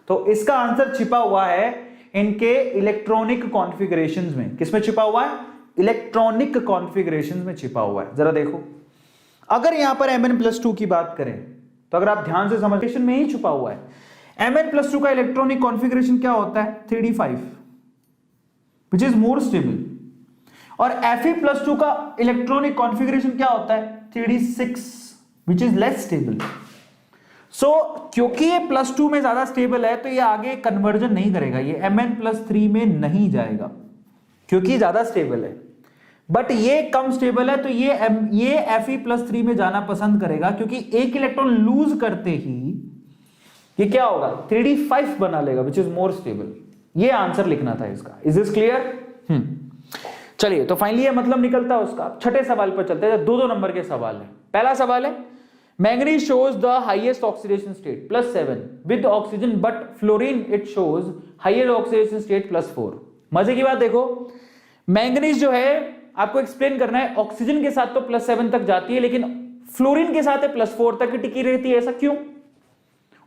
तो इसका आंसर छिपा हुआ है इनके इलेक्ट्रॉनिक कॉन्फ़िगरेशंस में। किसमें छिपा हुआ है? इलेक्ट्रॉनिक कॉन्फ़िगरेशंस में छिपा हुआ है। जरा देखो, अगर यहां पर Mn+2 की बात करें तो अगर आप ध्यान से समझ में ही छुपा हुआ है। Mn+2 का इलेक्ट्रॉनिक कॉन्फ़िगरेशन क्या होता है? 3d5 which is more stable, और Fe+2 का इलेक्ट्रॉनिक कॉन्फ़िगरेशन क्या होता है? 3d6 which is less stable. So क्योंकि ये +2 में ज्यादा स्टेबल है तो ये आगे कन्वर्जन नहीं करेगा, ये Mn+3 में नहीं जाएगा क्योंकि ज्यादा स्टेबल है। बट ये कम स्टेबल है तो ये Fe+3 में जाना पसंद करेगा, क्योंकि एक इलेक्ट्रॉन लूज करते ही ये क्या होगा? 3d5 बना लेगा विच इज मोर स्टेबल। ये आंसर लिखना था इसका। Is this clear? चलिए, तो फाइनली ये मतलब निकलता है उसका। छठे सवाल पर चलते हैं, 2-2 नंबर के सवाल है। पहला सवाल है, manganese shows the highest oxidation state +7 with oxygen, but fluorine it shows highest oxidation state +4। मजे की बात देखो, मैंगनीज जो है आपको एक्सप्लेन करना है, ऑक्सीजन के साथ तो +7 तक जाती है, लेकिन फ्लोरीन के साथ +4 तक टिकी रहती है, ऐसा क्यों?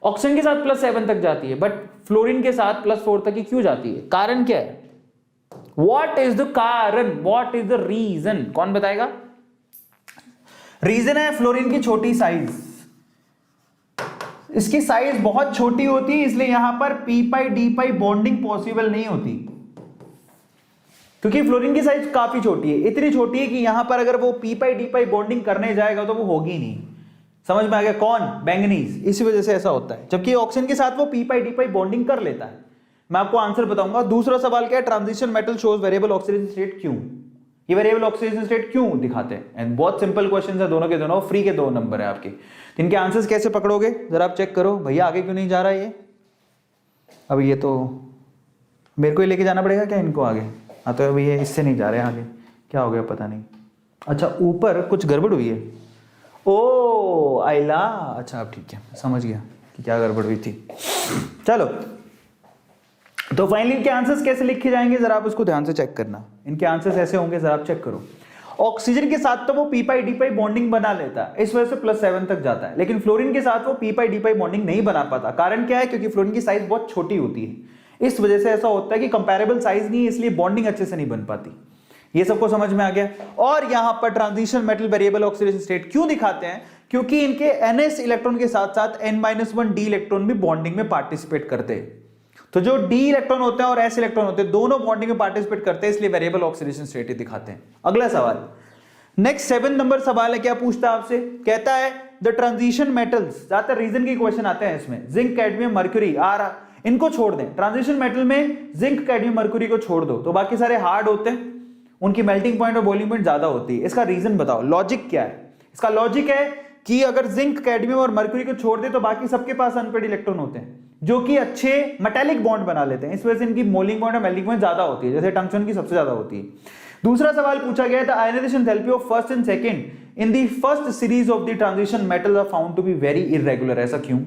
ऑक्सीजन के साथ +7 तक जाती है बट फ्लोरीन के साथ +4 तक ही क्यों जाती है? कारण क्या है? What is the कारण? What is the reason? कौन बताएगा? रीजन है फ्लोरीन की छोटी साइज, इसकी साइज बहुत छोटी होती है, इसलिए यहां पर p/d बॉन्डिंग पॉसिबल नहीं होती, क्योंकि फ्लोरीन की साइज काफी छोटी है, इतनी छोटी है कि यहां पर अगर वो p/d बॉन्डिंग करने जाएगा तो वो होगी नहीं। समझ में आ गया? कौन? मैंगनीज। इसी वजह से ऐसा होता है, जबकि ऑक्सीजन के साथ वो p/d बॉन्डिंग कर लेता है। मैं आपको आंसर बताऊंगा। दूसरा सवाल क्या है? Transition metal shows variable oxidation state, क्यों? ये वेरिएबल ऑक्सीडेशन स्टेट क्यों दिखाते हैं? एंड बहुत सिंपल क्वेश्चन है, दोनों के दोनों फ्री के 2 नंबर है आपके। इनके आंसर्स कैसे पकड़ोगे जरा आप चेक करो। भैया आगे क्यों नहीं जा रहा है ये? अब ये तो मेरे को ही लेके जाना पड़ेगा क्या इनको आगे? हाँ तो अभी ये इससे नहीं जा रहे आगे, क्या हो गया पता नहीं। अच्छा ऊपर कुछ गड़बड़ हुई है, ओ आइला, अच्छा अब ठीक है, समझ गया कि क्या गड़बड़ हुई थी। चलो तो फाइनली इनके आंसर्स कैसे लिखे जाएंगे जरा आप उसको ध्यान से चेक करना। इनके आंसर्स ऐसे होंगे, जरा आप चेक करो। ऑक्सीजन के साथ तो वो पी पाई डी पाई बॉन्डिंग बना लेता है, इस वजह से +7 तक जाता है, लेकिन फ्लोरीन के साथ वो पी पाई डी पाई बॉन्डिंग नहीं बना पाता। कारण क्या है? क्योंकि फ्लोरीन की साइज बहुत छोटी होती है, इस वजह से ऐसा होता है कि कंपैरेबल साइज नहीं है, इसलिए बॉन्डिंग अच्छे से नहीं बन पाती। ये सबको समझ में आ गया। और यहां पर transition metal variable oxidation state क्यों दिखाते हैं? क्योंकि इनके NS इलेक्ट्रॉन के साथ साथ N-1 D इलेक्ट्रॉन भी बॉन्डिंग में पार्टिसिपेट करते हैं। तो जो D इलेक्ट्रॉन होते हैं और S इलेक्ट्रॉन होते हैं, दोनों बॉन्डिंग में पार्टिसिपेट करते हैं, इसलिए वेरिएबल ऑक्सीडेशन स्टेट दिखाते हैं। अगला सवाल, नेक्स्ट 7 नंबर सवाल है, क्या पूछता है आपसे? कहता है द ट्रांजिशन मेटल्स, ज्यादातर रीजन के क्वेश्चन आते हैं इसमें, जिंक कैडमियम मर्क्यूरी इनको छोड़ दें। ट्रांजिशन मेटल में जिंक कैडमियम मर्क्यूरी को छोड़ दो तो बाकी सारे हार्ड होते हैं, उनकी मेल्टिंग पॉइंट और बॉइलिंग पॉइंट ज्यादा होती है। इसका रीजन बताओ, लॉजिक क्या है इसका? लॉजिक है कि अगर जिंक कैडमियम और मर्क्यूरी को छोड़ दे तो बाकी सबके पास अनपेड इलेक्ट्रॉन होते हैं जो कि अच्छे मेटालिक बॉन्ड बना लेते हैं, इस वजह से इनकी मोलिंग पॉइंट और मेल्टिंग पॉइंट ज्यादा होती है, जैसे टंगस्टन की सबसे ज्यादा होती है। दूसरा सवाल पूछा गया था, ionisation enthalpy of first and second in the first series of the transition metals are found to be very irregular. ऐसा क्यों?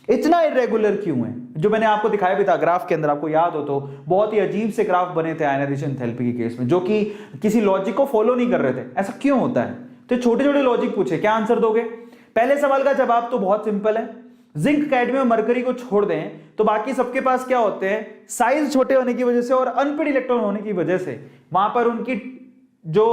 इतना इरेगुलर क्यों है? जो मैंने आपको दिखाया भी था ग्राफ के अंदर, आपको याद हो तो, बहुत ही अजीब से ग्राफ बने थे आयनाइजेशन एंथैल्पी के केस में, जो कि किसी लॉजिक को फॉलो नहीं कर रहे थे। ऐसा क्यों होता है? तो छोटे छोटे लॉजिक पूछे, क्या आंसर दोगे? पहले सवाल का जवाब तो बहुत सिंपल है, जिंक कैडमियम मरकरी को छोड़ दें तो बाकी सबके पास क्या होते हैं? साइज छोटे होने की वजह से और अनपेड इलेक्ट्रॉन होने की वजह से वहां पर उनकी जो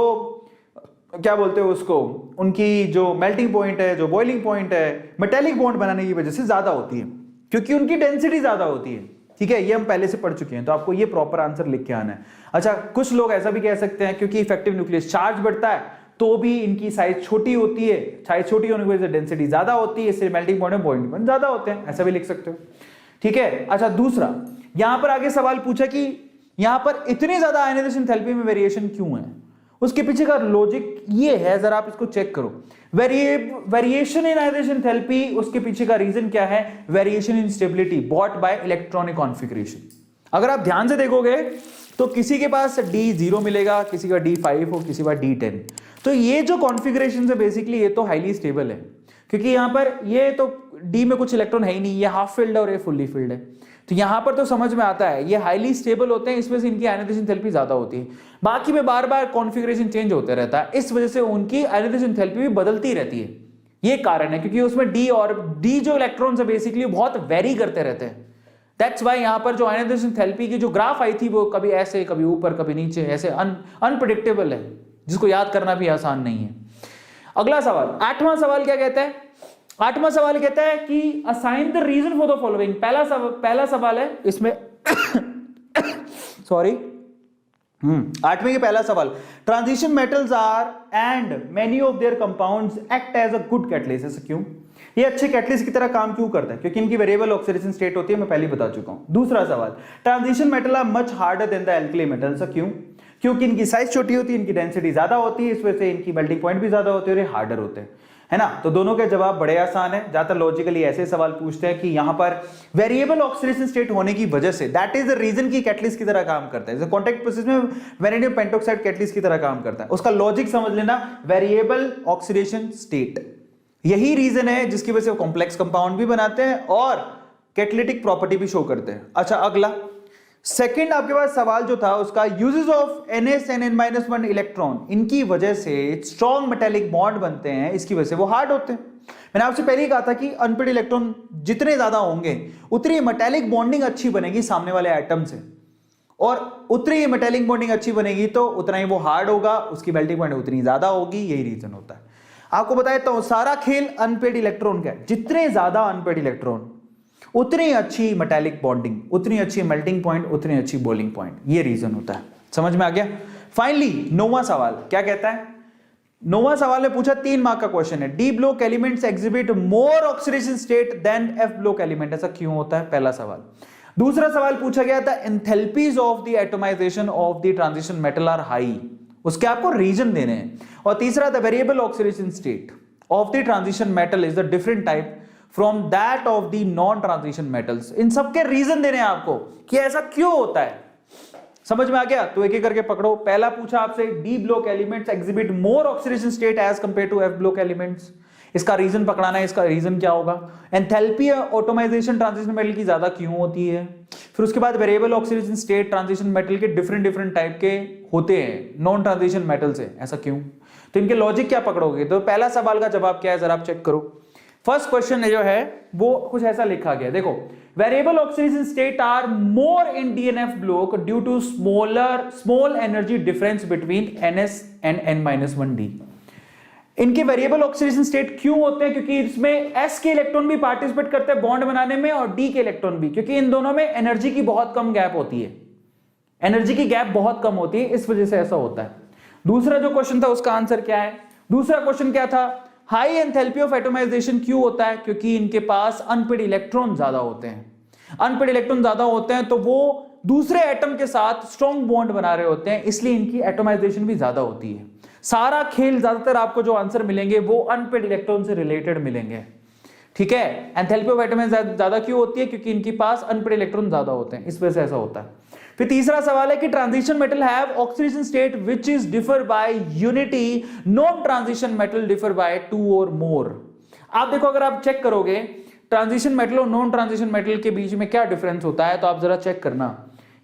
क्या बोलते हो उसको, उनकी जो मेल्टिंग पॉइंट है, जो बॉइलिंग पॉइंट है, मेटालिक बॉन्ड बनाने की वजह से ज्यादा होती है, क्योंकि उनकी डेंसिटी ज्यादा होती है। ठीक है, ये हम पहले से पढ़ चुके हैं, तो आपको ये प्रॉपर आंसर लिख के आना है। अच्छा, कुछ लोग ऐसा भी कह सकते हैं क्योंकि इफेक्टिव न्यूक्लियस चार्ज बढ़ता है तो भी इनकी साइज छोटी होती है, साइज छोटी होने की वजह से डेंसिटी ज्यादा होती है, इससे मेल्टिंग पॉइंट और बॉइलिंग पॉइंट ज्यादा होते हैं, ऐसा भी लिख सकते हो। ठीक है। अच्छा, दूसरा यहां पर आगे सवाल पूछा कि यहां पर इतनी ज्यादा आयनाइजेशन एंथैल्पी में वेरिएशन क्यों है? उसके पीछे का लॉजिक ये है, जरा आप इसको चेक करो। वेरिएशन इन आयनाइजेशन एंथैल्पी, उसके पीछे का रीजन क्या है? Variation in stability bought by electronic configuration. अगर आप ध्यान से देखोगे तो किसी के पास D0 मिलेगा, किसी का D5 हो, किसी का D10। तो ये जो कॉन्फ़िगरेशन है बेसिकली ये तो हाईली स्टेबल है, क्योंकि यहां पर ये तो D में कुछ इलेक्ट्रॉन है ही नहीं, ये हाफ फिल्ड है और ये फुल्ली फिल्ड है। तो यहां पर तो समझ में आता है ये हाईली स्टेबल होते हैं, इस वजह से इनकी आयनाइजेशन एंथैल्पी ज्यादा होती है। बाकी में बार बार कॉन्फ़िगरेशन चेंज होते रहता है, इस वजह से उनकी आयनाइजेशन एंथैल्पी भी बदलती रहती है। ये कारण है, क्योंकि उसमें D जो इलेक्ट्रॉन्स है बेसिकली बहुत वेरी करते रहते हैं। दैट्स वाई यहां पर जो आयनाइजेशन एंथैल्पी की जो ग्राफ आई थी वो कभी ऐसे, कभी ऊपर, कभी नीचे, ऐसे अनप्रेडिक्टेबल है, जिसको याद करना भी आसान नहीं है। अगला सवाल, 8वां सवाल क्या कहता है? 8वां सवाल कहता है कि assign the reason for the following. पहला सवाल है इसमें सॉरी 8वें के पहला सवाल, transition metals are and many of their compounds act as a good catalyst. ऐसा क्यों? ये अच्छे कैटलिस्ट की तरह काम क्यों करता है? क्योंकि इनकी वेरिएबल ऑक्सीडेशन स्टेट होती है, मैं पहले बता चुका हूं। दूसरा सवाल, transition metal are much harder than the alkali metal. ऐसा क्यों? क्योंकि इनकी साइज छोटी होती है, इनकी डेंसिटी ज्यादा होती है, इस वजह से इनकी मेल्टिंग पॉइंट भी ज्यादा होते हैं और ये हार्डर होते हैं, है ना। तो दोनों के जवाब बड़े आसान है। ज्यादातर लॉजिकली ऐसे सवाल पूछते हैं कि यहां पर वेरिएबल ऑक्सीडेशन स्टेट होने की वजह से, दैट इज द रीजन की कैटलिस्ट की तरह काम करता है। जैसे कॉन्टैक्ट प्रोसेस में वैनेडियम पेंटॉक्साइड कैटलिस्ट की तरह काम करता है, उसका लॉजिक समझ लेना, वेरिएबल ऑक्सीडेशन स्टेट। यही रीजन है जिसकी वजह से वो कॉम्प्लेक्स कंपाउंड भी बनाते हैं और कैटालिटिक प्रॉपर्टी भी शो करते हैं। अच्छा, अगला सेकंड आपके पास सवाल जो था उसका, uses of NS and N-1 electron, इनकी वजह से स्ट्रॉन्ग मेटालिक बॉन्ड बनते हैं, इसकी वजह से वो हार्ड होते हैं। मैंने आपसे पहले ही कहा था कि अनपेड इलेक्ट्रॉन जितने ज्यादा होंगे उतनी मेटालिक बॉन्डिंग अच्छी बनेगी सामने वाले एटम से, और उतनी ही मेटालिक बॉन्डिंग अच्छी बनेगी तो उतना ही वो हार्ड होगा, उसकी मेल्टिंग पॉइंट उतनी ज्यादा होगी। यही रीजन होता है। आपको बताया तो सारा खेल अनपेड इलेक्ट्रॉन का है, जितने ज्यादा अनपेड इलेक्ट्रॉन उतनी अच्छी मेटालिक बॉन्डिंग, उतनी अच्छी मेल्टिंग पॉइंट, उतनी अच्छी बॉइलिंग पॉइंट। ये रीजन होता है। समझ में आ गया? फाइनली 9वां सवाल क्या कहता है? 9वां सवाल में पूछा, 3 मार्क का क्वेश्चन है, D block elements exhibit more oxidation state than F block element. ऐसा क्यों होता है? पहला सवाल। दूसरा सवाल पूछा गया था, enthalpies of the atomization of the transition metal are high, उसके आपको रीजन देने हैं। और तीसरा था, variable oxidation state of the transition metal is the different type from that of the non transition metals. इन सबके रीजन देने हैं आपको कि ऐसा क्यों होता है। समझ में आ गया? तो एक एक करके पकड़ो। पहला पूछा आपसे, D block elements exhibit more oxidation state as compare to F block elements. इसका रीजन पकड़ाना है, इसका रीजन क्या होगा? एंथैल्पी ऑटोमाइजेशन ट्रांजिशन मेटल की ज्यादा क्यों होती है? फिर उसके बाद variable oxidation state transition metal के डिफरेंट टाइप के होते हैं नॉन ट्रांजिशन मेटल से, ऐसा क्यों? तो इनके लॉजिक क्या पकड़ोगे? तो पहला सवाल का जवाब क्या है जरा आप चेक करो। फर्स्ट क्वेश्चन जो है वो कुछ ऐसा लिखा गया, देखो, variable oxidation state are more in D and F block due to small energy difference between NS and N-1D। इनके वेरिएबल ऑक्सीडेशन स्टेट क्यों होते हैं? क्योंकि इसमें S के इलेक्ट्रॉन भी पार्टिसिपेट करते हैं बॉन्ड बनाने में और D के इलेक्ट्रॉन भी, क्योंकि इन दोनों में एनर्जी की बहुत कम गैप होती है, एनर्जी की गैप बहुत कम होती है, इस वजह से ऐसा होता है। दूसरा जो क्वेश्चन था उसका आंसर क्या है? दूसरा क्वेश्चन क्या था? हाई एंथैल्पी ऑफ एटोमाइजेशन क्यों होता है? क्योंकि इनके पास अनपेड इलेक्ट्रॉन ज्यादा होते हैं। अनपेड इलेक्ट्रॉन ज्यादा होते हैं तो वो दूसरे एटम के साथ स्ट्रॉन्ग बॉन्ड बना रहे होते हैं, इसलिए इनकी एटोमाइजेशन भी ज्यादा होती है। सारा खेल ज्यादातर आपको जो आंसर मिलेंगे वो अनपेड इलेक्ट्रॉन से रिलेटेड मिलेंगे, ठीक है? एंथैल्पी ऑफ एटोमाइजेशन ज्यादा क्यों होती है? क्योंकि इनके पास अनपेड इलेक्ट्रॉन ज्यादा होते हैं, इस वजह से ऐसा होता है। फिर तीसरा सवाल है कि transition metal have oxidation state which is differ by unity, non transition metal differ by 2 और मोर। आप देखो, अगर आप चेक करोगे ट्रांजिशन मेटल और नॉन ट्रांजिशन मेटल के बीच में क्या डिफरेंस होता है, तो आप जरा चेक करना।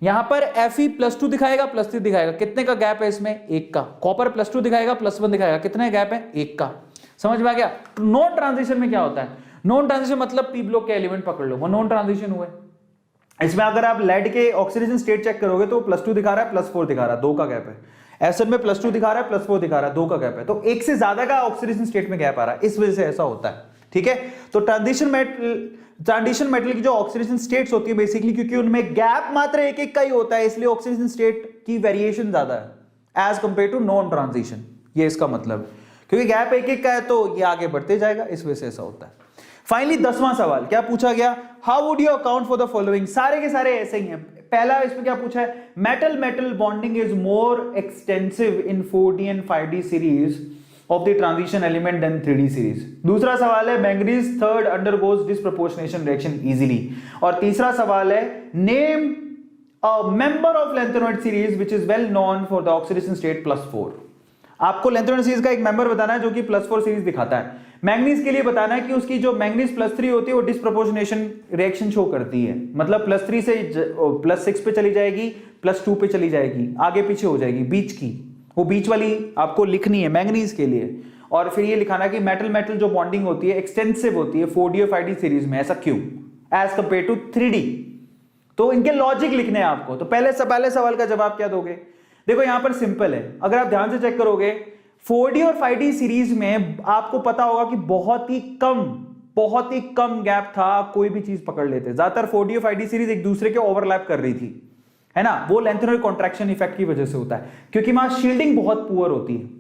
यहां पर Fe+2 दिखाएगा, +3 दिखाएगा, कितने का गैप है इसमें? 1 का। कॉपर +2 दिखाएगा, +1 दिखाएगा, कितने गैप है? 1 का। समझ में आ गया? नॉन ट्रांजिशन में क्या होता है? नॉन ट्रांजिशन मतलब पी ब्लॉक के एलिमेंट पकड़ लो, वो नॉन ट्रांजिशन हुए। इसमें अगर आप लेड के ऑक्सीडेशन स्टेट चेक करोगे तो +2 दिखा रहा है, +4 दिखा रहा है, 2 का गैप है। एसिड में +2 दिखा रहा है, +4 दिखा रहा है, 2 का गैप है, तो एक से ज्यादा का ऑक्सीडेशन स्टेट में गैप आ रहा है, इस वजह से ऐसा होता है, ठीक है? तो ट्रांजिशन मेटल की जो ऑक्सीडेशन स्टेट्स होती है बेसिकली, क्योंकि उनमें गैप मात्र एक का ही होता है, इसलिए ऑक्सीडेशन स्टेट की वेरिएशन ज्यादा है as compare to non transition. ये इसका मतलब, क्योंकि गैप एक का है तो ये आगे बढ़ते जाएगा, इस वजह से ऐसा होता है। फाइनली 10वां सवाल क्या पूछा गया? How would you account for the following. सारे के सारे ऐसे ही हैं। पहला इसमें क्या पूछा है? Metal metal bonding is more extensive in 4D and 5D series of the transition element than 3D series. दूसरा सवाल है manganese third undergoes disproportionation reaction easily. और तीसरा सवाल है name a member of lanthanoid series which is well known for the oxidation state +4। आपको lanthanoid series का एक मेंबर बताना है जो कि +4 सीरीज दिखाता है। मैंगनीज के लिए बताना है कि उसकी जो मैंगनीज +3 होती है वो डिसप्रोपोर्शनेशन रिएक्शन शो करती है, मतलब +3 से +6 पे चली जाएगी, +2 पे चली जाएगी, आगे पीछे हो जाएगी, बीच की, वो बीच वाली आपको लिखनी है मैंगनीज के लिए। और फिर ये लिखाना कि मेटल मेटल जो बॉन्डिंग होती है एक्सटेंसिव होती है 4D और 5D सीरीज में, ऐसा क्यों एज कंपेयर टू 3D। तो इनके लॉजिक लिखने हैं आपको। तो पहले सवाल का जवाब क्या दोगे? देखो यहां पर सिंपल है, अगर आप ध्यान से चेक करोगे 4D और 5D सीरीज में आपको पता होगा कि बहुत ही कम गैप था, कोई भी चीज पकड़ लेते। ज्यादातर 4D और 5D सीरीज एक दूसरे के ओवरलैप कर रही थी, है ना? वो लैंथेनॉइड कॉन्ट्रैक्शन इफेक्ट की वजह से होता है, क्योंकि वहां शील्डिंग बहुत पुअर होती है,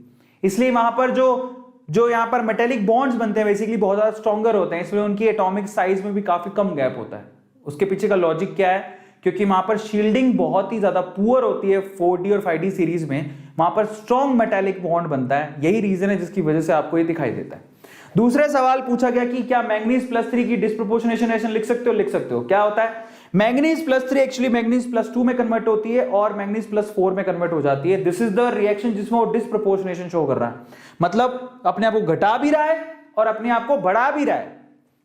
इसलिए वहां पर जो यहां पर मेटेलिक बॉन्ड्स बनते हैं बेसिकली बहुत ज्यादा स्ट्रॉन्गर होते हैं, इसलिए उनकी एटॉमिक साइज में भी काफी कम गैप होता है। उसके पीछे का लॉजिक क्या है? क्योंकि वहां पर शील्डिंग बहुत ही ज्यादा पुअर होती है 4D और 5D सीरीज में, वहां पर स्ट्रॉन्ग मेटालिक बॉन्ड बनता है, यही रीजन है जिसकी वजह से आपको ये दिखाई देता है। दूसरे सवाल पूछा गया कि क्या मैंगनीज +3 की डिसप्रोपोर्शनेशन रिएक्शन लिख सकते हो? लिख सकते हो। क्या होता है? मैंगनीज +3 एक्चुअली मैंगनीज +2 में कन्वर्ट होती है और मैंगनीज +4 में कन्वर्ट हो जाती है। दिस इज द रिएक्शन जिसमें वो डिसप्रोपोर्शनेशन शो कर रहा है, मतलब अपने आप को घटा भी रहा है और अपने आप को बढ़ा भी रहा है।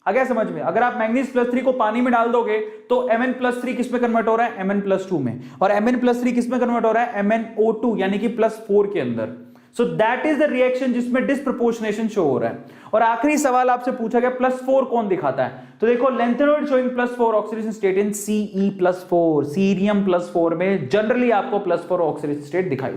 आगे समझ में? अगर आप मैंगनीज +3 को पानी में डाल दोगे तो Mn+3 किस में कन्वर्ट हो रहा है? Mn+2 में। और Mn+3 किस में कन्वर्ट हो रहा है? MnO2 यानी कि +4 के अंदर। So that is the reaction जिसमें डिसप्रोपोर्शनेशन शो हो रहा है। और आखिरी सवाल आपसे पूछा गया +4 कौन दिखाता है? तो देखो lanthanoid showing +4 oxidation state in Ce+4, cerium +4 में जनरली आपको +4 ऑक्सीडेशन स्टेट दिखाई दे।